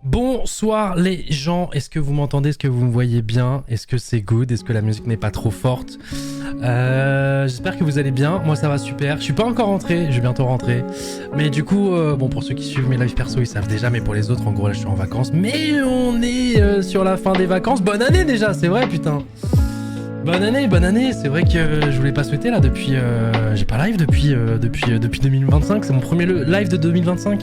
Bonsoir les gens, est-ce que vous m'entendez, est-ce que vous me voyez bien, est-ce que c'est good, est-ce que la musique n'est pas trop forte? J'espère que vous allez bien, moi ça va super, je suis pas encore rentré, je vais bientôt rentrer, mais du coup, bon pour ceux qui suivent mes lives perso ils savent déjà, mais pour les autres en gros là je suis en vacances, mais on est sur la fin des vacances, bonne année déjà, c'est vrai putain. Bonne année, c'est vrai que je voulais pas souhaiter là depuis, j'ai pas live depuis 2025, c'est mon premier live de 2025.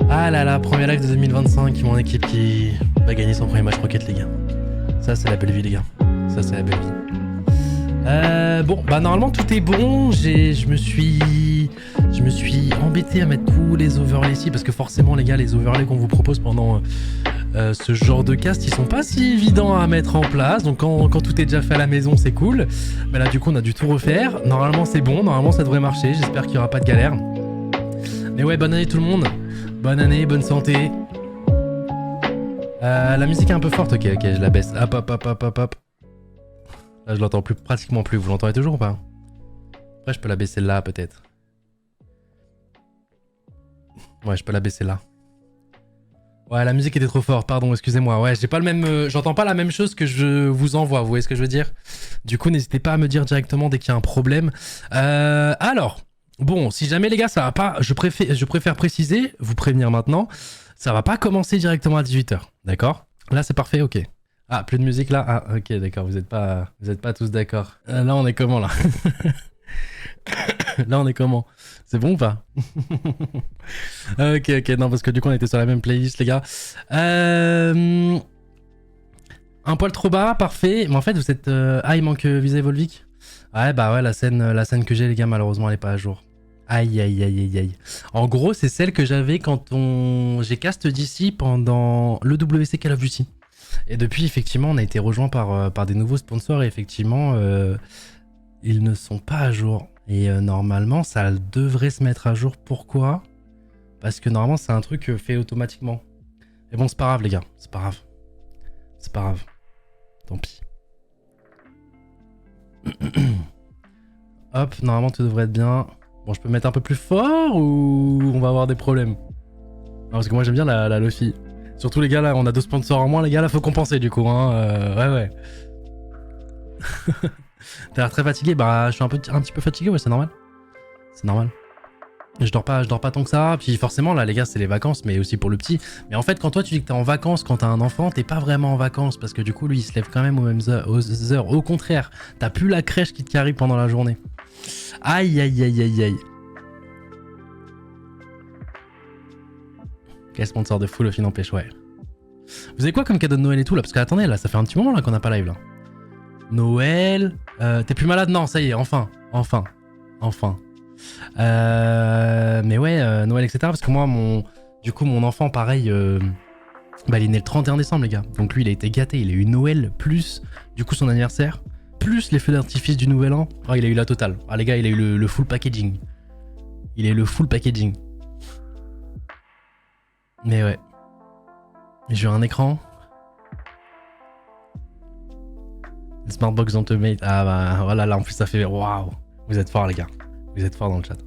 Ah là là, premier live de 2025, mon équipe qui va gagner son premier match Rocket League. Ça c'est la belle vie les gars, ça c'est la belle vie. Bon, bah normalement tout est bon, je me suis embêté à mettre tous les overlays ici, parce que forcément les gars, les overlays qu'on vous propose pendant ce genre de cast, ils sont pas si évidents à mettre en place, donc quand tout est déjà fait à la maison c'est cool, mais là du coup on a dû tout refaire, normalement c'est bon, normalement ça devrait marcher, j'espère qu'il y aura pas de galère. Mais ouais, bonne année tout le monde. Bonne année, bonne santé. La musique est un peu forte, ok, je la baisse. Hop. Là, je l'entends pratiquement plus. Vous l'entendez toujours ou pas? Après, je peux la baisser là, peut-être. Ouais, je peux la baisser là. Ouais, la musique était trop forte, pardon, excusez-moi. Ouais, j'ai pas le même, j'entends pas la même chose que je vous envoie, vous voyez ce que je veux dire? Du coup, n'hésitez pas à me dire directement dès qu'il y a un problème. Alors... Bon, si jamais les gars ça va pas, je préfère préciser, vous prévenir maintenant, ça va pas commencer directement à 18h, d'accord? Là c'est parfait, ok. Ah, plus de musique là? Ah, ok, d'accord, vous êtes pas tous d'accord. Là on est comment là? Là on est comment? C'est bon ou pas? Ok, non parce que du coup on était sur la même playlist les gars. Un poil trop bas, parfait, mais en fait vous êtes... Ah, il manque Visa Volvic. Ouais, bah ouais, la scène que j'ai les gars, malheureusement elle est pas à jour. Aïe. En gros, c'est celle que j'avais quand j'ai cast d'ici pendant le WC Call of Duty. Et depuis, effectivement, on a été rejoint par des nouveaux sponsors et effectivement, ils ne sont pas à jour. Et normalement, ça devrait se mettre à jour. Pourquoi? Parce que normalement, c'est un truc fait automatiquement. Mais bon, c'est pas grave, les gars. C'est pas grave. Tant pis. Hop, normalement, tout devrait être bien. Bon, je peux mettre un peu plus fort ou on va avoir des problèmes? Non, parce que moi j'aime bien la Luffy. Surtout les gars là, on a 2 sponsors en moins, les gars là, faut compenser du coup. Hein. Ouais. T'as l'air très fatigué, bah je suis un petit peu fatigué, ouais, c'est normal. C'est normal. Je dors pas tant que ça, puis forcément là les gars c'est les vacances, mais aussi pour le petit. Mais en fait quand toi tu dis que t'es en vacances, quand t'as un enfant, t'es pas vraiment en vacances, parce que du coup lui il se lève quand même aux mêmes heures. Au contraire, t'as plus la crèche qui te carry pendant la journée. Aïe. Quel sponsor de fou, le film n'empêche, ouais. Vous avez quoi comme cadeau de Noël et tout là? Parce que attendez, là, ça fait un petit moment là qu'on n'a pas live là. Noël... T'es plus malade? Non, ça y est, enfin. Mais ouais, Noël, etc. Parce que moi, mon enfant, pareil, bah, il est né le 31 décembre, les gars. Donc lui, il a été gâté. Il a eu Noël, plus, du coup, son anniversaire, plus les feux d'artifice du Nouvel An. Ah, il a eu la totale. Ah, les gars, il a eu le full packaging. Mais ouais. J'ai un écran. Le Smartbox Ultimate. Ah bah voilà, là en plus ça fait... Waouh. Vous êtes forts les gars. Vous êtes forts dans le chat.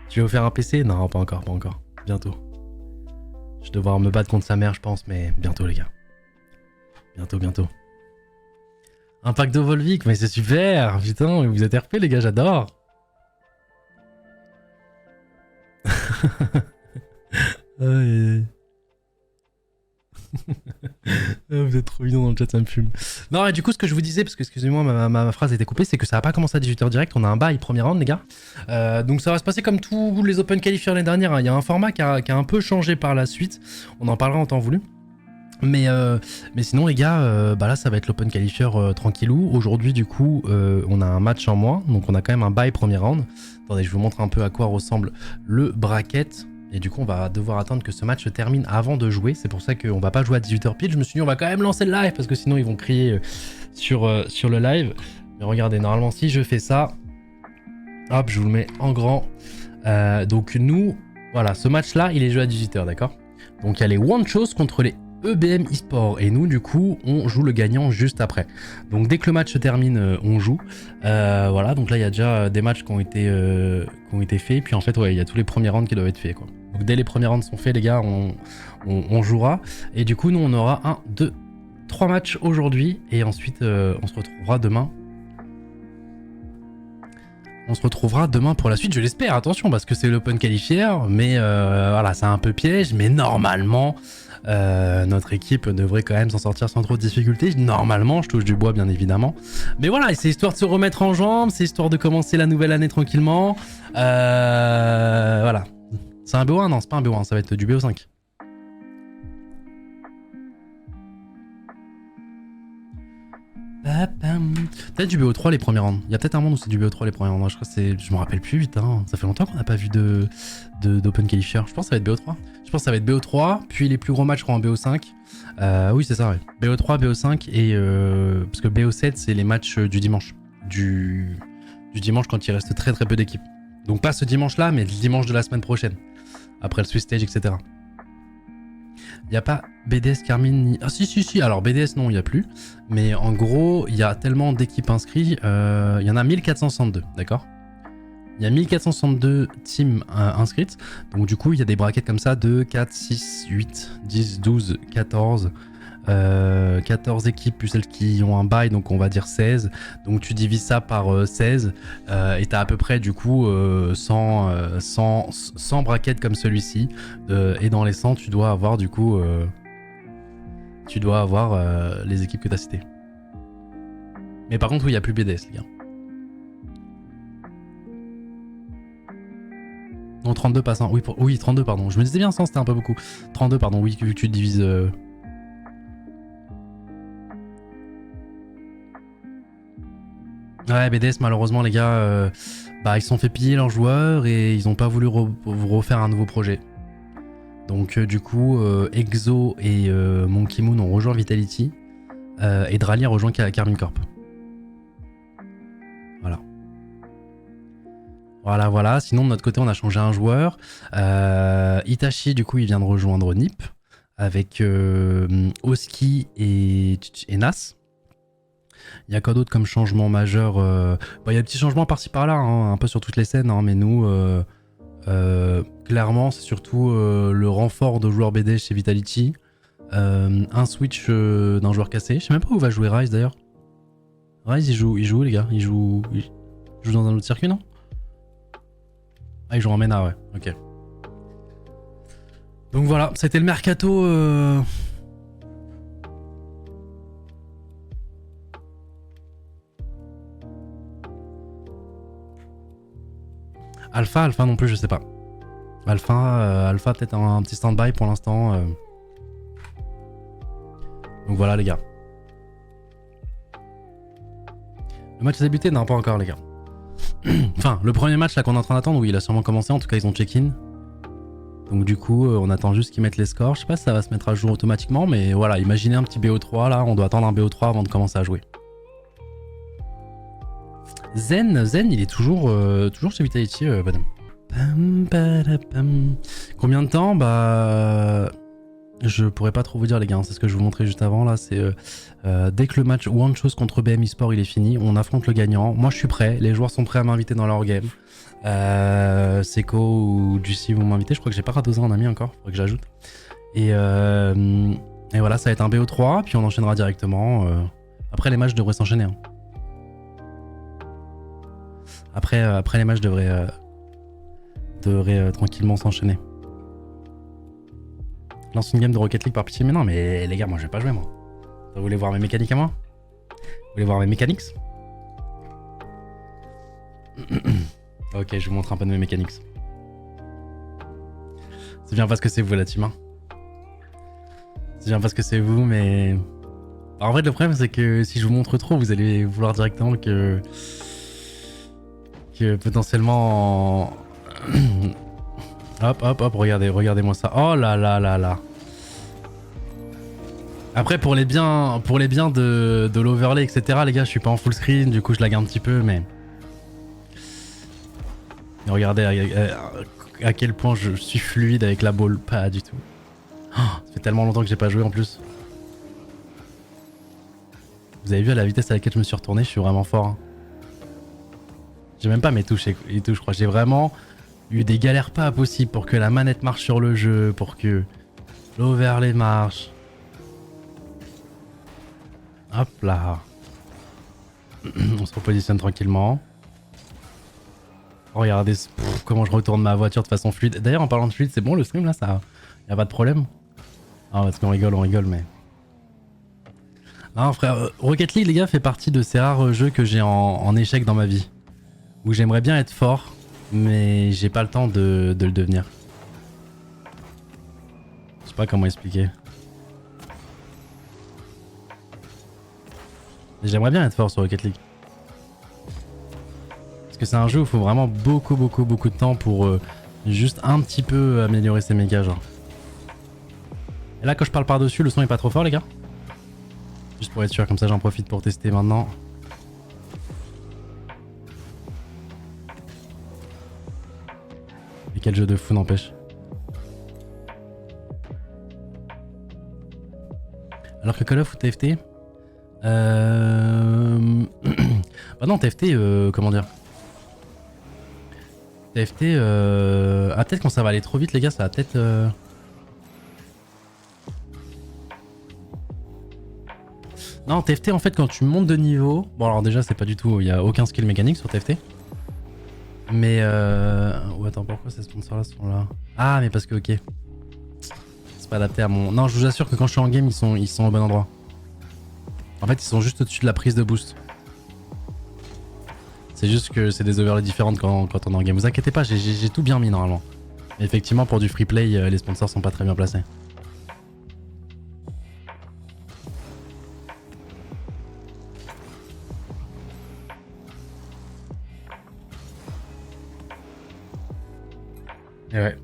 Tu veux vous faire un PC? Non, pas encore. Bientôt. Je vais devoir me battre contre sa mère je pense, mais bientôt les gars. Bientôt. Un pack de Volvic, mais c'est super. Putain, vous êtes RP les gars, j'adore. Aïe. Vous êtes trop mignon dans le chat, ça me fume. Non, et du coup, ce que je vous disais, parce que excusez-moi, ma phrase a été coupée, c'est que ça va pas commencer à 18h direct. On a un bail premier round, les gars. Donc ça va se passer comme tous les Open Qualifiers l'année dernière. Hein. Il y a un format qui a un peu changé par la suite. On en parlera en temps voulu. Mais sinon, les gars, bah là, ça va être l'Open Qualifier tranquillou. Aujourd'hui, du coup, on a un match en moins. Donc on a quand même un bail premier round. Attendez, je vous montre un peu à quoi ressemble le bracket. Et du coup, on va devoir attendre que ce match se termine avant de jouer. C'est pour ça qu'on va pas jouer à 18h pile. Je me suis dit, on va quand même lancer le live parce que sinon, ils vont crier sur le live. Mais regardez, normalement, si je fais ça, hop, je vous le mets en grand. Donc nous, voilà, ce match-là, il est joué à 18h, d'accord? Donc il y a les One Chose contre les EBM eSport. Et nous, du coup, on joue le gagnant juste après. Donc dès que le match se termine, on joue. Voilà, donc là, il y a déjà des matchs qui ont été faits. Puis en fait, ouais, il y a tous les premiers rounds qui doivent être faits, quoi. Donc dès les premiers rounds sont faits, les gars, on jouera. Et du coup, nous, on aura 1, 2, 3 matchs aujourd'hui. Et ensuite, on se retrouvera demain. On se retrouvera demain pour la suite, je l'espère. Attention, parce que c'est l'Open Qualifier. Mais voilà, c'est un peu piège. Mais normalement, notre équipe devrait quand même s'en sortir sans trop de difficultés. Normalement, je touche du bois, bien évidemment. Mais voilà, c'est histoire de se remettre en jambes. C'est histoire de commencer la nouvelle année tranquillement. Voilà. C'est un BO1? Non, c'est pas un BO1, ça va être du BO5. Peut-être du BO3 les premiers rounds. Il y a peut-être un monde où c'est du BO3 les premiers rounds. Je crois que c'est. Je me rappelle plus, putain. Ça fait longtemps qu'on n'a pas vu d'Open Qualifier. Je pense que ça va être BO3. Je pense que ça va être BO3, puis les plus gros matchs seront en BO5. Oui, c'est ça, ouais. BO3, BO5 et. Parce que BO7, c'est les matchs du dimanche. Du dimanche quand il reste très très peu d'équipes. Donc pas ce dimanche-là, mais le dimanche de la semaine prochaine. Après le Swiss Stage, etc. Il n'y a pas BDS, Carmine, ni... Ah si, alors BDS non, il n'y a plus. Mais en gros, il y a tellement d'équipes inscrites, il y en a 1462, d'accord? Il y a 1462 teams inscrites. Donc du coup, il y a des brackets comme ça, 2, 4, 6, 8, 10, 12, 14... 14 équipes plus celles qui ont un bail, donc on va dire 16. Donc tu divises ça par 16 et t'as à peu près du coup 100 brackets comme celui-ci. Et dans les 100, tu dois avoir du coup les équipes que t'as citées. Mais par contre, oui, il n'y a plus BDS, les gars. Non, 32 pas 100. Oui, 32, pardon. Je me disais bien 100, c'était un peu beaucoup. 32, pardon, oui, vu que tu divises... Ouais, BDS, malheureusement, les gars, ils se sont fait piller leurs joueurs et ils ont pas voulu refaire un nouveau projet. Donc, du coup, Exo et Monkey Moon ont rejoint Vitality et Drali a rejoint Carmine Corp. Voilà. Sinon, de notre côté, on a changé un joueur. Itachi, du coup, il vient de rejoindre NiP avec Oski et Nas. Il y a quoi d'autre comme changement majeur? Il y a des petits changements par-ci par-là, hein, un peu sur toutes les scènes, hein, mais nous, clairement, c'est surtout le renfort de joueurs BD chez Vitality, un switch d'un joueur cassé. Je sais même pas où va jouer Ryze d'ailleurs. Ryze, il joue les gars, il joue dans un autre circuit, non? Ah, il joue en MENA, ouais, ok. Donc voilà, c'était le mercato. Alpha non plus, je sais pas. Alpha peut-être un petit stand-by pour l'instant. Donc voilà les gars. Le match a débuté? Non, pas encore les gars. Enfin, le premier match là qu'on est en train d'attendre, oui, il a sûrement commencé. En tout cas, ils ont check-in. Donc du coup, on attend juste qu'ils mettent les scores. Je sais pas si ça va se mettre à jour automatiquement, mais voilà, imaginez un petit BO3 là. On doit attendre un BO3 avant de commencer à jouer. Zen, il est toujours chez Vitality, madame. Combien de temps? Je pourrais pas trop vous dire les gars, c'est ce que je vous montrais juste avant là, c'est dès que le match One Chose contre BM eSport il est fini, on affronte le gagnant. Moi je suis prêt, les joueurs sont prêts à m'inviter dans leur game. Seco ou Juicy vont m'inviter, je crois que j'ai pas radosé en ami encore, faudrait que j'ajoute. Et voilà, ça va être un BO3, puis on enchaînera directement. Après les matchs devraient s'enchaîner. Hein. Après les matchs devraient tranquillement s'enchaîner. Lance une game de Rocket League par pitié. Mais non, mais les gars, moi je vais pas jouer moi. Vous voulez voir mes mécaniques à moi? Vous voulez voir mes mécaniques? Ok, je vous montre un peu de mes mécaniques. C'est bien parce que c'est vous la team. Hein. C'est bien parce que c'est vous, mais... Alors, en fait, le problème c'est que si je vous montre trop, vous allez vouloir directement que potentiellement... Hop, regardez-moi ça. Oh là là là là. Après, pour les biens de l'overlay, etc., les gars, je suis pas en full screen, du coup, je lag un petit peu, mais... Regardez à quel point je suis fluide avec la ball. Pas du tout. Oh, ça fait tellement longtemps que j'ai pas joué en plus. Vous avez vu à la vitesse à laquelle je me suis retourné, je suis vraiment fort. Hein. J'ai même pas mes touches et tout, je crois. J'ai vraiment Il y a eu des galères pas possibles pour que la manette marche sur le jeu, pour que l'overlay marche. Hop là. On se repositionne tranquillement. Regardez comment je retourne ma voiture de façon fluide. D'ailleurs, en parlant de fluide, c'est bon le stream là, ça y a pas de problème? Ah, parce qu'on rigole, mais... Non frère, Rocket League les gars fait partie de ces rares jeux que j'ai en échec dans ma vie. Où j'aimerais bien être fort, mais j'ai pas le temps de le devenir. Je sais pas comment expliquer. J'aimerais bien être fort sur Rocket League. Parce que c'est un jeu où il faut vraiment beaucoup de temps pour juste un petit peu améliorer ses mécas genre. Et là quand je parle par dessus, le son est pas trop fort les gars? Juste pour être sûr, comme ça j'en profite pour tester maintenant. Et quel jeu de fou n'empêche. Alors que Call of ou TFT bah non, TFT, comment dire? TFT, ah peut-être quand ça va aller trop vite les gars, ça va peut-être... Non, TFT en fait quand tu montes de niveau... Bon alors déjà c'est pas du tout, il y a aucun skill mécanique sur TFT. Mais oh, attends, pourquoi ces sponsors là sont là? Ah mais parce que ok. C'est pas adapté à mon... Non, je vous assure que quand je suis en game, ils sont au bon endroit. En fait, ils sont juste au-dessus de la prise de boost. C'est juste que c'est des overlays différentes quand on est en game. Vous inquiétez pas, j'ai tout bien mis normalement. Mais effectivement, pour du free play, les sponsors sont pas très bien placés. Et ouais.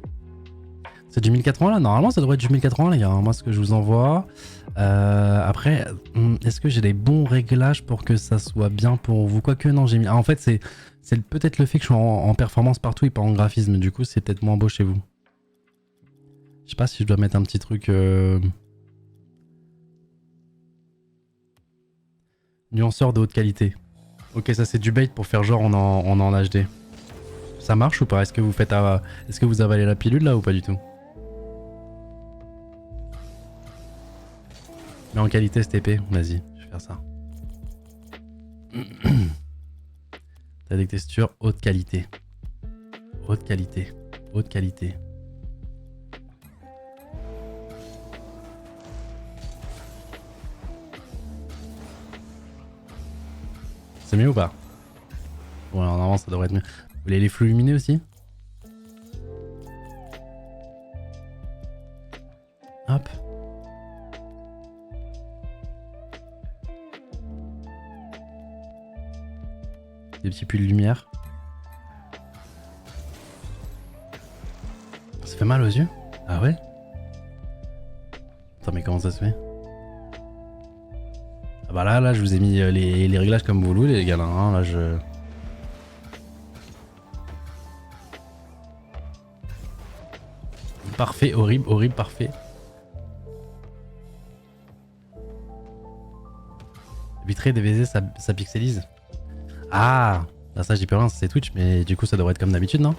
C'est du 1080 là? Normalement, ça devrait être du 1080 les gars. Moi, ce que je vous envoie. Après, est-ce que j'ai les bons réglages pour que ça soit bien pour vous? Quoique, non, j'ai mis. Ah, en fait, c'est peut-être le fait que je suis en performance partout et pas en graphisme. Du coup, c'est peut-être moins beau chez vous. Je sais pas si je dois mettre un petit truc. Nuanceur de haute qualité. Ok, ça c'est du bait pour faire genre on est en HD. Ça marche ou pas? Est-ce que vous faites est-ce que vous avalez la pilule là ou pas du tout? Mais en qualité STP, vas-y, je vais faire ça. T'as des textures haute qualité. Haute qualité. Haute qualité. C'est mieux ou pas? Bon alors normalement ça devrait être mieux. Vous voulez les flous lumineux aussi? Hop. Des petits puits de lumière. Ça fait mal aux yeux? Ah ouais? Attends mais comment ça se fait? Ah bah là je vous ai mis les réglages comme vous voulez les gars là, hein, là je... Parfait, horrible, parfait. Vitré DVZ ça pixelise. Ah bah ça j'y peux rien, c'est Twitch, mais du coup ça devrait être comme d'habitude, non?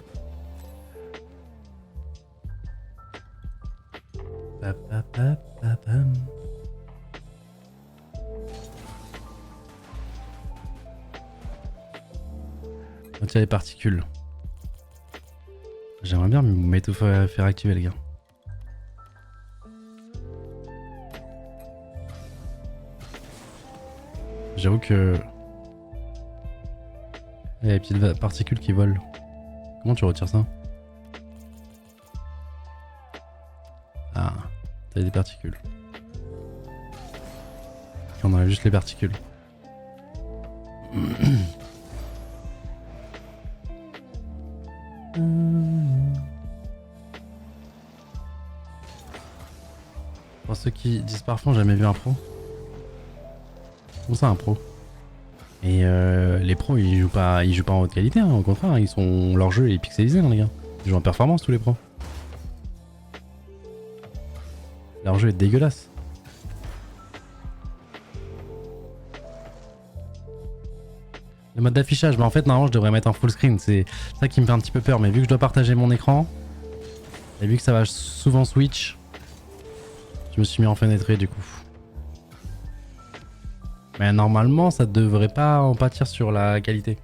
On tire les particules. J'aimerais bien m'éto faire activer les gars. J'avoue que... Il y a les petites particules qui volent. Comment tu retires ça? Ah, t'as des particules. On enlève juste les particules. Pour ceux qui disent parfois, j'ai jamais vu un pro. Comment ça un pro? Et les pros ils jouent pas en haute qualité, hein, au contraire, hein, leur jeu est pixelisé hein, les gars. Ils jouent en performance tous les pros. Leur jeu est dégueulasse. Le mode d'affichage, bah en fait normalement je devrais mettre un full screen, c'est ça qui me fait un petit peu peur, mais vu que je dois partager mon écran, et vu que ça va souvent switch, je me suis mis en fenêtré du coup. Mais normalement ça devrait pas en pâtir sur la qualité.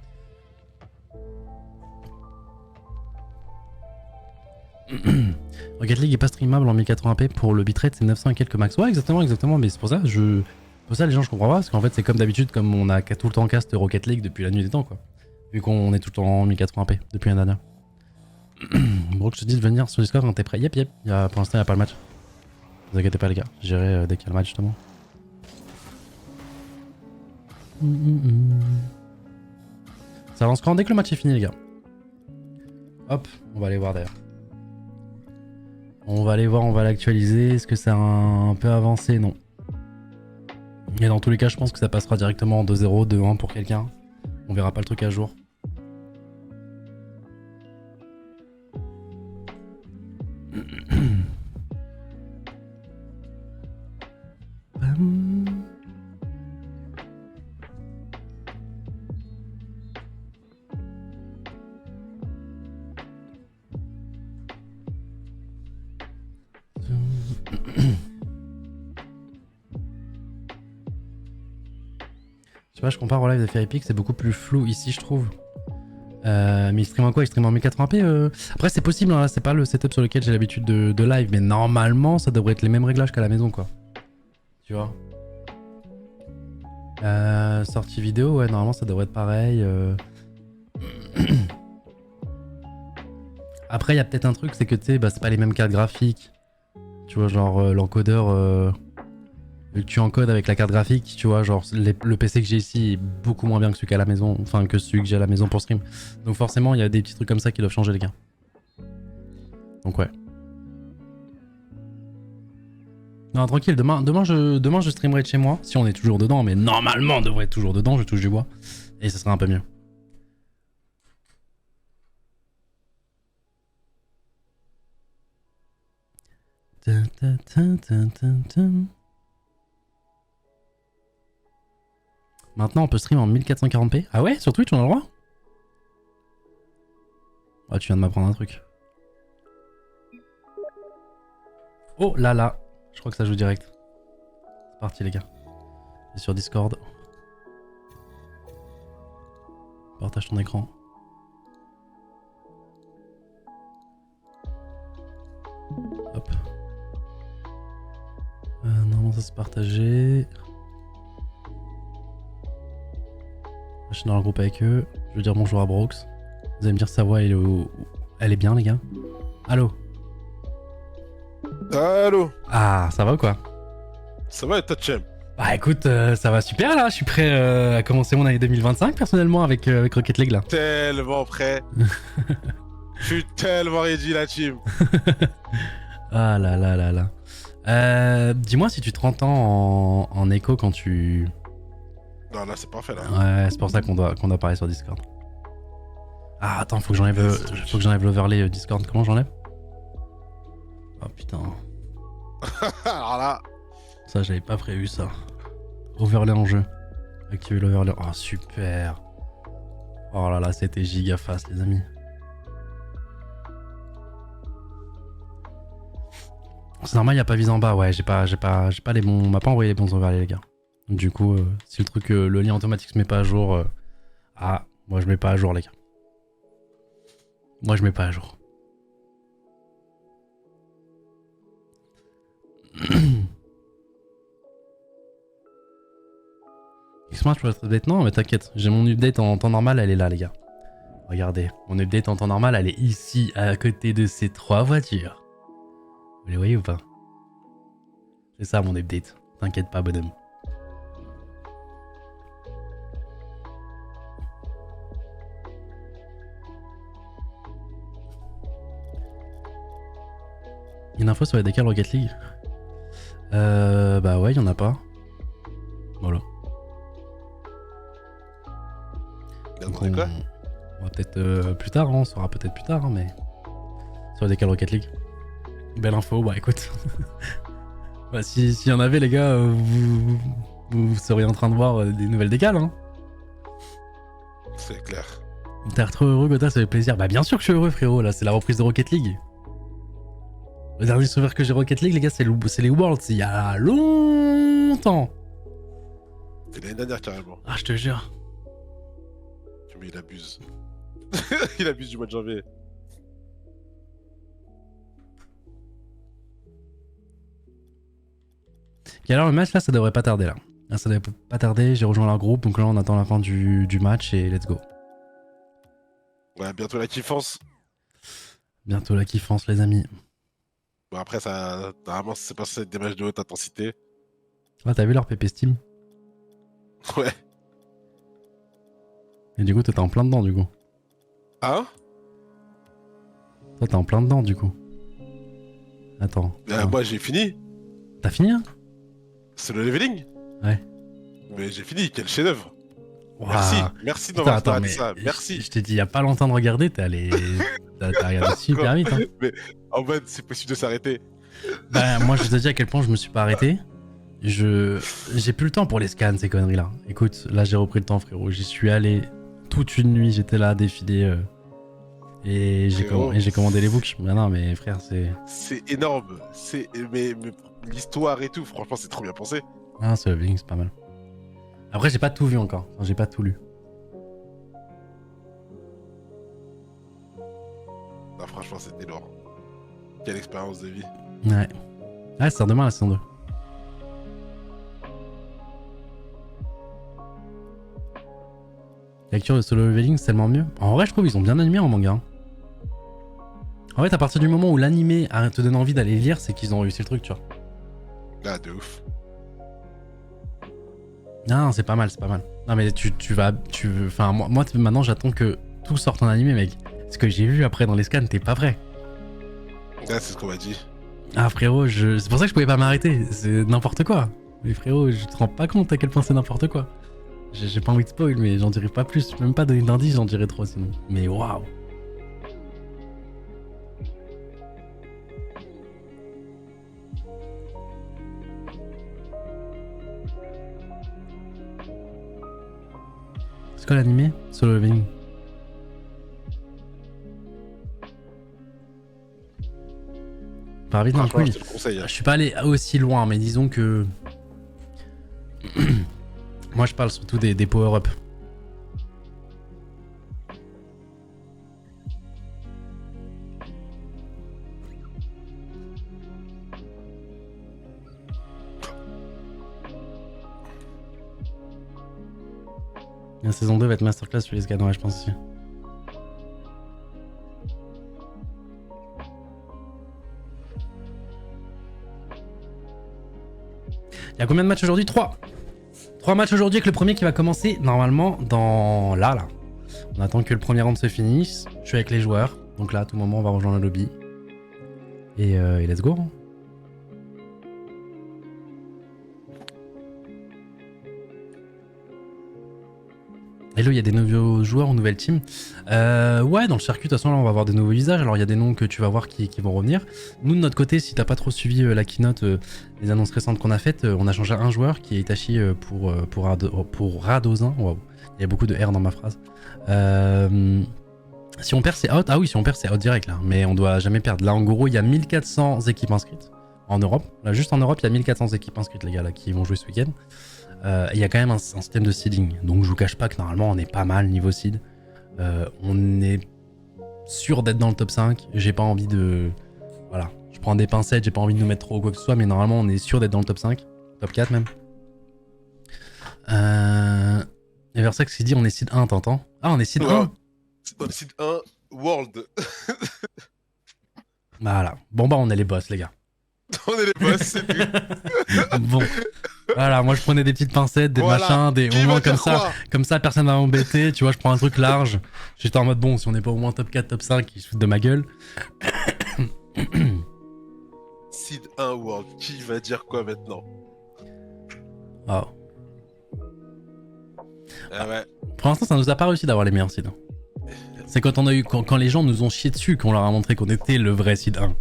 Rocket League est pas streamable en 1080p pour le bitrate, c'est 900 et quelques max. Ouais exactement, mais c'est pour ça pour ça les gens je comprends pas, parce qu'en fait c'est comme d'habitude, comme on a tout le temps cast Rocket League depuis la nuit des temps quoi. Vu qu'on est tout le temps en 1080p depuis l'année dernière. Brooke, je te dis de venir sur Discord quand t'es prêt. Yep. Pour l'instant, il n'y a pas le match. Ne vous inquiétez pas, les gars. J'irai dès qu'il y a le match, justement. Ça avance quand dès que le match est fini, les gars. Hop, on va aller voir d'ailleurs. On va aller voir, on va l'actualiser. Est-ce que ça a un peu avancé? Non. Et dans tous les cas, je pense que ça passera directement en 2-0, 2-1 pour quelqu'un. On verra pas le truc à jour. Je sais pas, je compare au live de Fairy Peak, c'est beaucoup plus flou ici, je trouve. Mais il stream en quoi? Il stream en 1080p Après, c'est possible, hein, c'est pas le setup sur lequel j'ai l'habitude de live, mais normalement, ça devrait être les mêmes réglages qu'à la maison, quoi. Tu vois. Sortie vidéo, ouais, normalement, ça devrait être pareil. Après, il y a peut-être un truc, c'est que tu sais, bah, c'est pas les mêmes cartes graphiques. Tu vois, genre l'encodeur. Vu que tu encodes avec la carte graphique, tu vois, genre le PC que j'ai ici est beaucoup moins bien que celui qu'à la maison, enfin que celui que j'ai à la maison pour stream. Donc forcément, il y a des petits trucs comme ça qui doivent changer, les gars. Donc ouais. Non, tranquille, demain je streamerai de chez moi, si on est toujours dedans, mais normalement on devrait être toujours dedans, je touche du bois, et ça sera un peu mieux. Maintenant on peut stream en 1440p. Ah ouais, sur Twitch on a le droit? Oh, tu viens de m'apprendre un truc. Oh là là, je crois que ça joue direct. C'est parti les gars. C'est sur Discord. Partage ton écran. Hop. Normalement ça c'est partagé. Je suis dans le groupe avec eux. Je veux dire bonjour à Brooks. Vous allez me dire sa voix elle est bien les gars. Allô? Allô? Ah, ça va ou quoi? Ça va et toi, Chem? Bah écoute, ça va super là. Je suis prêt à commencer mon année 2025 personnellement avec Rocket League là. Tellement prêt. Je suis tellement ready la team. Ah là là là là. Dis-moi si tu te entends en écho quand tu... Non, là c'est parfait là. Ouais, c'est pour ça qu'on doit parler sur Discord. Ah attends, faut que j'enlève l'overlay Discord. Comment j'enlève? Oh putain. Alors là. Ça j'avais pas prévu ça. Overlay en jeu. Activer l'overlay. Oh super. Oh là là, c'était giga fast les amis. C'est normal, il a pas visé en bas. Ouais, j'ai pas les bons. On m'a pas envoyé les bons overlays les gars. Du coup, si le truc, le lien automatique se met pas à jour, ah, moi je mets pas à jour les gars. Moi je mets pas à jour. X-March pour être update? Non mais t'inquiète, j'ai mon update en temps normal, elle est là les gars. Regardez, mon update en temps normal, elle est ici, à côté de ces 3 voitures. Vous les voyez ou pas? C'est ça mon update, t'inquiète pas bonhomme. Une info sur les décals Rocket League? Bah ouais, y'en a pas. Voilà. Donc on va peut-être plus tard, hein, on saura peut-être plus tard, hein, mais... Sur les décals Rocket League. Belle info, bah écoute. Bah s'il y en avait les gars, vous seriez en train de voir des nouvelles décales, hein. C'est clair. T'es trop heureux, Gotha, ça fait plaisir. Bah bien sûr que je suis heureux, frérot, là c'est la reprise de Rocket League. Le dernier souvenir que j'ai Rocket League, les gars, c'est les Worlds, il y a longtemps. C'est l'année dernière carrément. Ah, je te jure. Mais il abuse. Il abuse du mois de janvier. Et alors le match là, ça devrait pas tarder là. Là, ça devrait pas tarder, j'ai rejoint leur groupe, donc là on attend la fin du match et let's go. Ouais, bientôt la kiffance. Bientôt la kiffance les amis. Bon après ça, normalement c'est pas censé être des matchs de haute intensité. Ah t'as vu leur PP Steam? Ouais. Et du coup toi t'es en plein dedans du coup. Hein? Toi t'es en plein dedans du coup. Attends. Moi j'ai fini. T'as fini hein? C'est le leveling? Ouais. Mais j'ai fini, quel chef-d'œuvre. Wow. Merci d'avoir attends, ça, merci. Je t'ai dit il y a pas longtemps de regarder, t'es allé... T'as regardé super vite hein. Mais en mode c'est possible de s'arrêter. Bah moi je te dis à quel point je me suis pas arrêté. J'ai plus le temps pour les scans ces conneries là. Écoute, là j'ai repris le temps frérot, j'y suis allé toute une nuit, j'étais là à défiler et j'ai commandé les books. Mais non mais frère c'est... C'est énorme, mais l'histoire et tout, franchement c'est trop bien pensé. Ah ce leveling c'est pas mal. Après j'ai pas tout vu encore, enfin, j'ai pas tout lu. Non, franchement c'était lourd. Quelle expérience de vie. Ouais. Ah, ça sort demain la saison 2. La lecture de solo leveling c'est tellement mieux. En vrai je trouve ils ont bien animé en manga. En fait à partir du moment où l'animé te donne envie d'aller lire, c'est qu'ils ont réussi le truc tu vois. Là de ouf. Non c'est pas mal, c'est pas mal. Non mais enfin moi maintenant j'attends que tout sorte en animé mec. Ce que j'ai vu après dans les scans t'es pas prêt. Là c'est ce qu'on m'a dit. Ah frérot, c'est pour ça que je pouvais pas m'arrêter, c'est n'importe quoi. Mais frérot, je te rends pas compte à quel point c'est n'importe quoi. J'ai pas envie de spoil, mais j'en dirai pas plus. Je peux même pas donner d'indice, j'en dirai trop sinon. Mais waouh. C'est quoi l'animé? Solo Leveling. Pas vite, non, Franchement, oui. je te le conseille. Je suis pas allé aussi loin, mais disons que... Moi, je parle surtout des power-up. La saison 2 va être masterclass sur les scans, ouais, je pense aussi. Il y a combien de matchs aujourd'hui? 3. 3 matchs aujourd'hui avec le premier qui va commencer normalement dans... Là. On attend que le premier round se finisse. Je suis avec les joueurs. Donc là, à tout moment, on va rejoindre le lobby. Et let's go. Hello, il y a des nouveaux joueurs ou nouvelles teams. Ouais, dans le circuit, de toute façon, là, on va avoir des nouveaux visages. Alors, il y a des noms que tu vas voir qui vont revenir. Nous, de notre côté, si t'as pas trop suivi la keynote, les annonces récentes qu'on a faites, on a changé un joueur qui est Itachi pour Radozin. Waouh, il y a beaucoup de R dans ma phrase. Si on perd, c'est out. Ah oui, si on perd, c'est out direct, là. Mais on doit jamais perdre. Là, en gros, il y a 1400 équipes inscrites en Europe. Là, juste en Europe, il y a 1400 équipes inscrites, les gars, là, qui vont jouer ce week-end. Il y a quand même un système de seeding, donc je vous cache pas que normalement on est pas mal niveau seed. On est sûr d'être dans le top 5, j'ai pas envie de... Voilà, je prends des pincettes, j'ai pas envie de nous mettre trop ou quoi que ce soit, mais normalement on est sûr d'être dans le top 5, top 4 même. Et Versax qui dit on est seed 1, t'entends? Ah, on est seed 1? On est seed 1 World. Voilà, bon bah on est les boss les gars. On est les boss, c'est tout. Bon, voilà, moi je prenais des petites pincettes, des machins, au moins comme ça personne va m'embêter, tu vois, je prends un truc large. J'étais en mode bon, si on n'est pas au moins top 4, top 5, ils se foutent de ma gueule. Seed 1 World, qui va dire quoi maintenant? Oh. Ah ouais. Pour l'instant, ça nous a pas réussi d'avoir les meilleurs seeds. C'est quand les gens nous ont chié dessus qu'on leur a montré qu'on était le vrai seed 1.